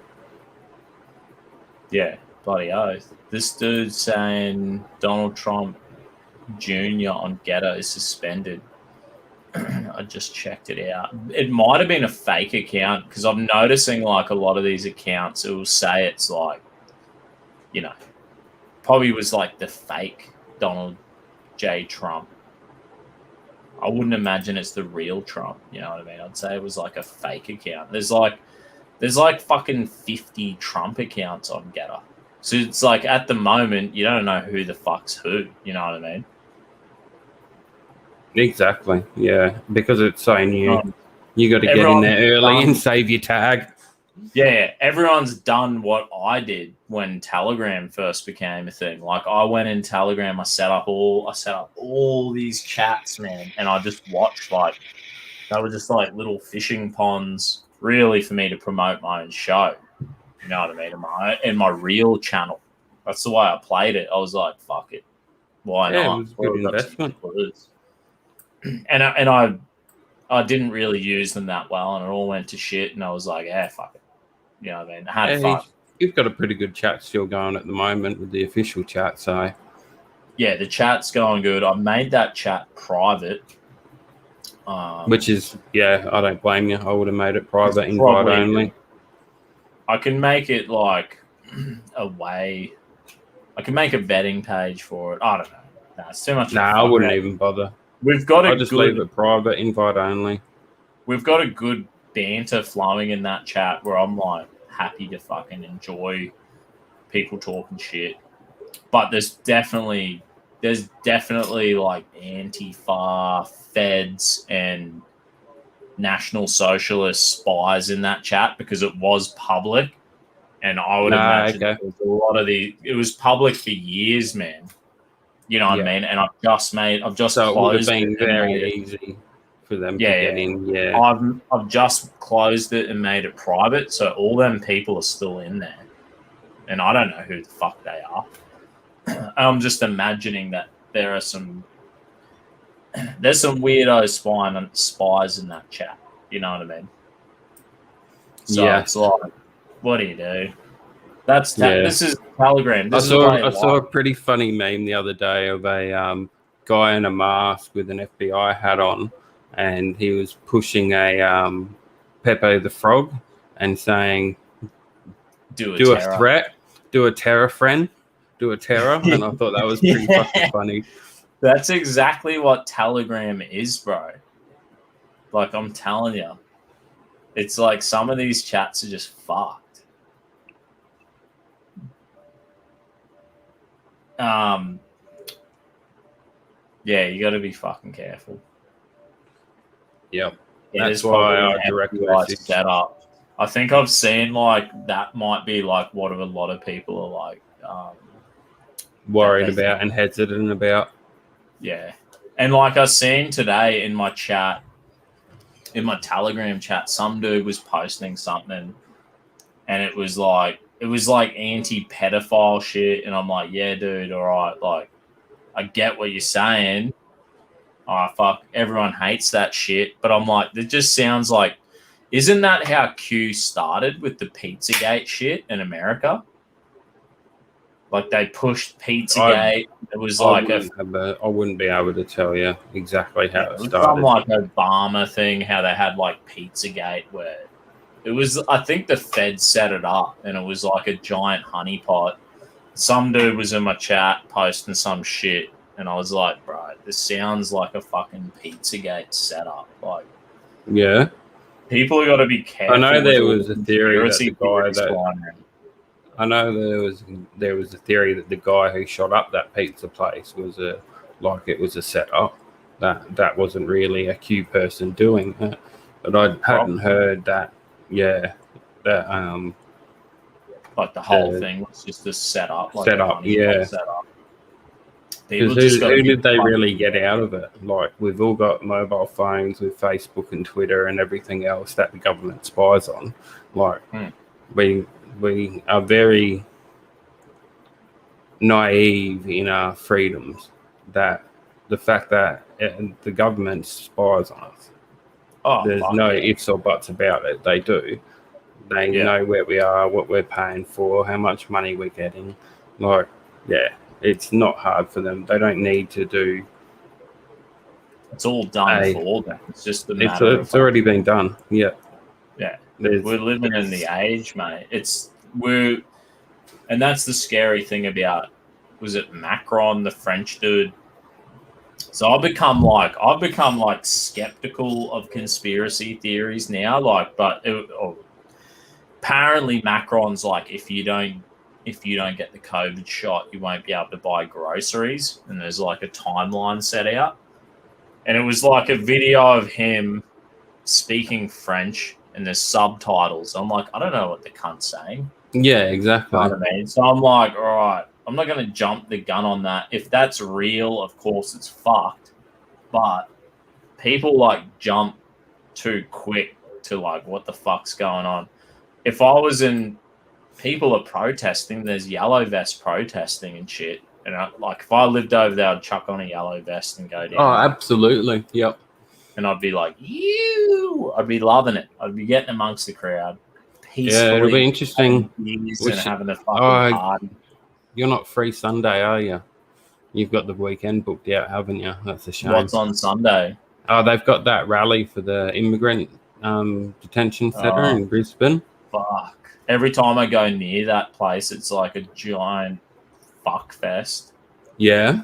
Yeah, bloody oath. This dude saying Donald Trump Jr. on Getter is suspended. I just checked it out. It might have been a fake account because I'm noticing like a lot of these accounts, it will say it's like, probably was like the fake Donald J. Trump. I wouldn't imagine it's the real Trump. You know what I mean? I'd say it was like a fake account. There's like fucking 50 Trump accounts on Getter. So it's like at the moment, you don't know who the fuck's who. You know what I mean? Exactly. Yeah, because it's so new. You got to get in there early and save your tag. Yeah, everyone's done what I did when Telegram first became a thing. Like I went in Telegram, I set up all these chats, man, and I just watched they were just like little fishing ponds, really, for me to promote my own show. You know what I mean? In my real channel. That's the way I played it. I was like, fuck it. Why not? It was a good investment. And I didn't really use them that well, and it all went to shit, and I was like, yeah, fuck it. You know what I mean? I had fun. You've got a pretty good chat still going at the moment with the official chat, so... Yeah, the chat's going good. I made that chat private. Which is, I don't blame you. I would have made it private, invite only. I can make it like a way. I can make a vetting page for it. I don't know. Nah, it's too much. I wouldn't even bother. We've got I'll just leave it private, invite only. We've got a good banter flowing in that chat where I'm like happy to fucking enjoy people talking shit. But there's definitely like Antifa, feds, and National Socialist spies in that chat because it was public, and I would imagine there was a lot of it was public for years, man. You know what I mean? And I've just so closed it. Would have been very easy for them to get in. Yeah, I've just closed it and made it private, so all them people are still in there, and I don't know who the fuck they are. I'm just imagining that there's some weirdo spies in that chat. You know what I mean? So it's like, what do you do? This is Telegram. I saw a pretty funny meme the other day of a guy in a mask with an FBI hat on, and he was pushing a Pepe the Frog and saying, "Do a threat, do a terror friend." Do a terror, and I thought that was pretty fucking funny. That's exactly what Telegram is, bro. Like, I'm telling you, it's like some of these chats are just fucked. Yeah, you got to be fucking careful. Yep, that's why I direct message set up. I think I've seen like that might be like what a lot of people are like. Worried about and hesitant about. Yeah. And like I seen today in my chat, in my Telegram chat, some dude was posting something and it was like anti-pedophile shit. And I'm like, yeah, dude, all right. Like, I get what you're saying. Oh, fuck, everyone hates that shit. But I'm like, it just sounds like, isn't that how Q started with the Pizzagate shit in America? Like they pushed Pizzagate. It was like I wouldn't be able to tell you exactly how it was started. some like Obama thing, how they had like Pizzagate, where it was. I think the Fed set it up, and it was like a giant honeypot. Some dude was in my chat posting some shit, and I was like, bro, this sounds like a fucking Pizzagate setup. Like, yeah, people have got to be careful. I know there was a theory that the guy that. I know there was a theory that the guy who shot up that pizza place was it was a setup. That wasn't really a Q person doing it, but I hadn't heard that. Yeah, that like the whole thing was just a setup. Like setup, yeah. Setup. Because who did they really get out of it? Like, we've all got mobile phones with Facebook and Twitter and everything else that the government spies on. Like, we are very naive in our freedoms, that the fact that the government spies on us. There's no ifs or buts about it. They do. They know where we are, what we're paying for, how much money we're getting. Like, yeah, it's not hard for them. They don't need to do. It's all done for them. It's just the matter. It's already been done. Yeah. Yeah. We're living in the age, mate. And that's the scary thing about, was it Macron, the French dude? So I've become like skeptical of conspiracy theories now. Like, but apparently Macron's like, if you don't get the COVID shot, you won't be able to buy groceries, and there's like a timeline set out. And it was like a video of him speaking French, and there's subtitles. I'm like, I don't know what the cunt's saying. Yeah, exactly. You know what I mean? So I'm like, all right, I'm not going to jump the gun on that. If that's real, of course it's fucked. But people like jump too quick to like, what the fuck's going on? If I was in, people are protesting, there's yellow vest protesting and shit. And if I lived over there, I'd chuck on a yellow vest and go down. Oh, absolutely. Yep. And I'd be like, I'd be loving it. I'd be getting amongst the crowd. Yeah, it'll be interesting. And having a fucking party. You're not free Sunday, are you? You've got the weekend booked out, haven't you? That's a shame. What's on Sunday? Oh, they've got that rally for the immigrant detention center in Brisbane. Fuck. Every time I go near that place, it's like a giant fuck fest. Yeah.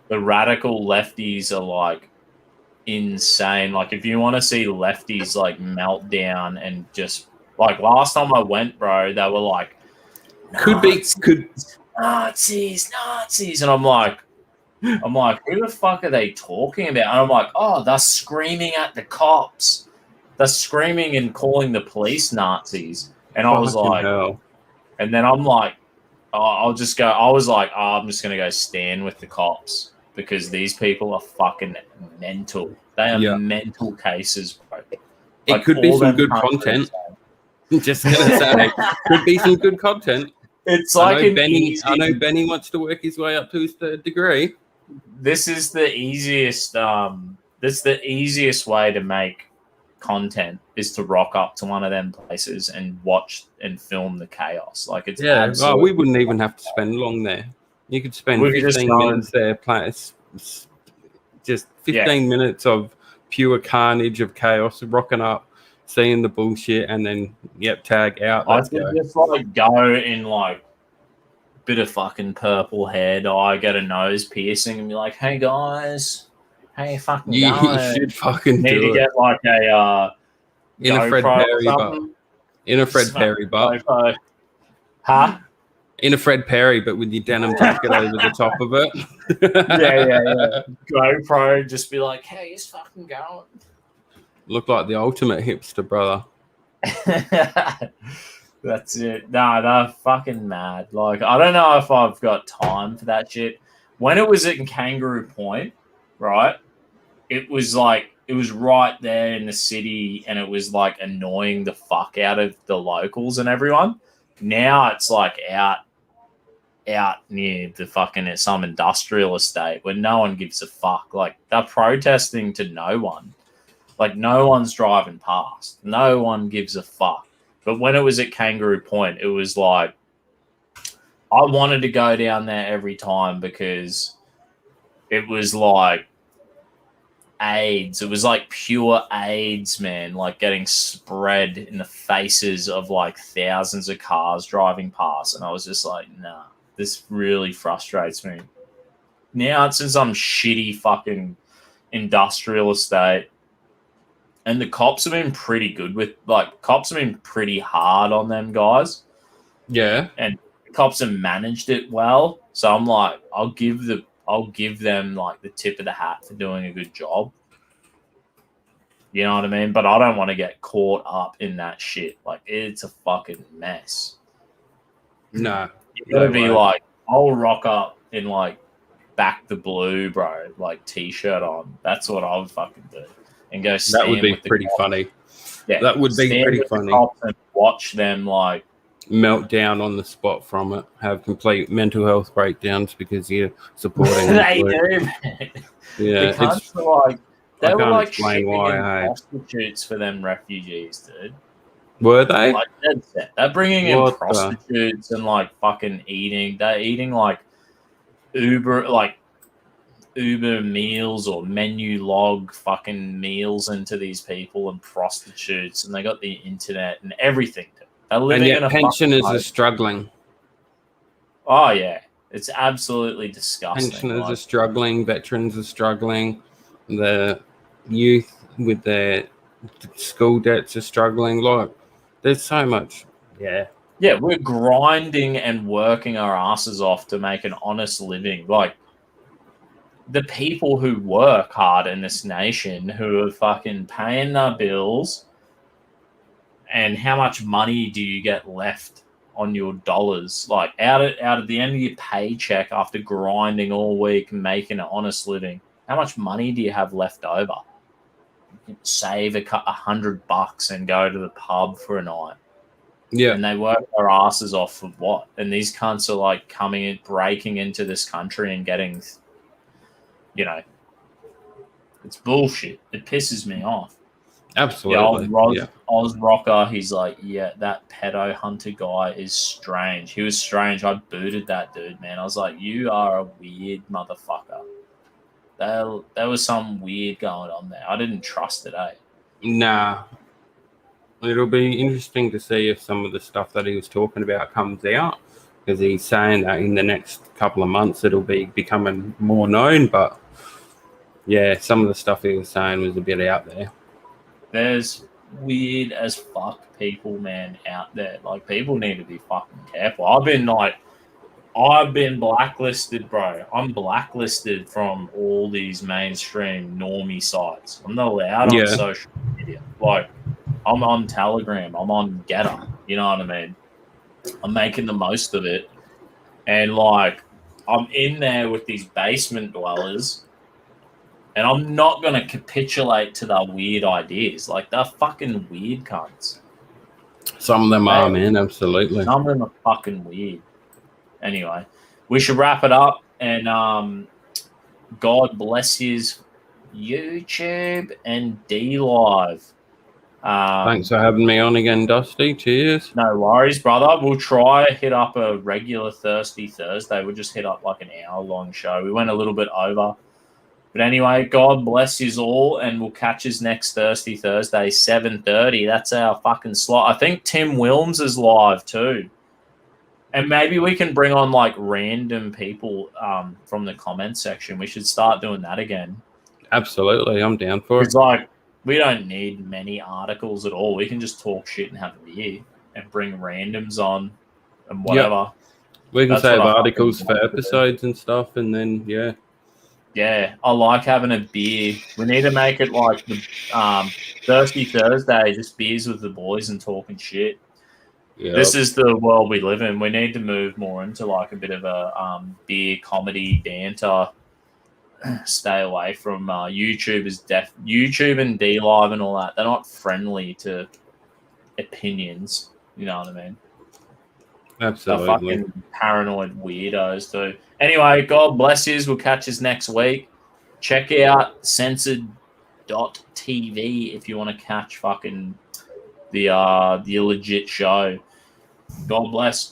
The radical lefties are like insane. Like, if you want to see lefties like melt down and just like, last time I went, bro, they were like, Nazis, and I'm like, who the fuck are they talking about? And I'm like, oh, they're screaming at the cops. They're screaming and calling the police Nazis. And I was like, and then I'm like, I'll just go. I was like, I'm just gonna go stand with the cops, because these people are fucking mental. They are mental cases, bro. It could be some good content. Just gonna say, could be some good content. It's like I know Benny wants to work his way up to his third degree. This is the easiest. That's the easiest way to make content, is to rock up to one of them places and watch and film the chaos. Like, it's we wouldn't even have to spend long there. You could spend 15 minutes there, just 15 minutes of pure carnage of chaos, rocking up, seeing the bullshit, and then tag out. I could just like go in like bit of fucking purple hair dye, get a nose piercing, and be like, hey guys, hey fucking guys. You should fucking need to get like a in a Fred Perry butt. In a Fred Perry butt. Huh? In a Fred Perry, but with your denim jacket over the top of it. yeah. GoPro, just be like, hey, he's fucking going. Look like the ultimate hipster, brother. That's it. No, they're fucking mad. Like, I don't know if I've got time for that shit. When it was at Kangaroo Point, right, it was right there in the city, and it was like annoying the fuck out of the locals and everyone. Now it's like out near the fucking some industrial estate where no one gives a fuck. Like, they're protesting to no one. Like, no one's driving past. No one gives a fuck. But when it was at Kangaroo Point, it was like I wanted to go down there every time because it was like AIDS. It was like pure AIDS, man. Like getting spread in the faces of like thousands of cars driving past, and I was just like, nah, this really frustrates me. Now it's in some shitty fucking industrial estate, and the cops have been pretty good with cops have been pretty hard on them guys, Yeah. and the cops have managed it well. So I'm like, I'll give them like the tip of the hat for doing a good job. You know what I mean? But I don't want to get caught up in that shit. Like, it's a fucking mess. No. You gotta be like, I'll rock up in like Back the Blue, bro, like t-shirt on. That's what I would fucking do. And go stand That would be with the pretty cops. funny. Yeah, That would be stand pretty with the funny. cops and watch them like Melt down on the spot from it. Have complete mental health breakdowns because you're supporting they them. do, man. Yeah, The cunts were like, they I were can't like explain shipping why. in Hey, prostitutes for them refugees, dude. were they? Like dead set. They're bringing in What the- prostitutes and like fucking eating. They're eating like Uber meals or menu log fucking meals into these people and prostitutes, and they got the internet and everything. They're And living in yet a pensioners fucking are struggling. Oh yeah, it's absolutely disgusting. Pensioners Like, are struggling. Veterans are struggling. The youth with their school debts are struggling. Like, there's so much. Yeah. yeah, we're grinding and working our asses off to make an honest living. Like, the people who work hard in this nation, who are fucking paying their bills, and how much money do you get left on your dollars? Like, out of the end of your paycheck after grinding all week and making an honest living, how much money do you have left over? You can save $100 and go to the pub for a night. Yeah. And they work their asses off for what? And these cunts are like breaking into this country and getting, it's bullshit. It pisses me off. Absolutely. Yeah, Oz Rocker, he's like, yeah, that pedo hunter guy is strange. He was strange. I booted that dude, man. I was like, you are a weird motherfucker. There was some weird going on there. I didn't trust it, eh? Nah. It'll be interesting to see if some of the stuff that he was talking about comes out, because he's saying that in the next couple of months it'll be becoming more known. But yeah, some of the stuff he was saying was a bit out there. There's weird as fuck people, man, out there. Like, people need to be fucking careful. I've been blacklisted, bro. I'm blacklisted from all these mainstream normie sites. I'm not allowed on social media. Like, I'm on Telegram. I'm on Getter. You know what I mean? I'm making the most of it. And, like, I'm in there with these basement dwellers, and I'm not going to capitulate to their weird ideas. Like, they're fucking weird cunts. Some of them are, man. Absolutely. Some of them are fucking weird. Anyway, we should wrap it up. And God bless his YouTube and dlive. Thanks for having me on again, Dusty. Cheers. No worries, brother. We'll try hit up a regular Thirsty Thursday. We'll just hit up like an hour-long show. We went a little bit over. But anyway, God bless you all, and we'll catch us next Thirsty Thursday, 7:30. That's our fucking slot. I think Tim Wilms is live too. And maybe we can bring on like random people from the comment section. We should start doing that again. Absolutely. I'm down for it. It's like, we don't need many articles at all. We can just talk shit and have a beer and bring randoms on and whatever. Yep. We can save articles for episodes and stuff, and then, yeah. Yeah, I like having a beer. We need to make it like the Thirsty Thursday, just beers with the boys and talking shit. Yep. This is the world we live in. We need to move more into like a bit of a beer comedy banter. Stay away from YouTube. YouTube and dlive and all that. They're not friendly to opinions. You know what I mean? Absolutely. They're fucking paranoid weirdos too. Anyway, God bless yous. We'll catch us next week. Check out censored.tv if you want to catch fucking the legit show. God bless.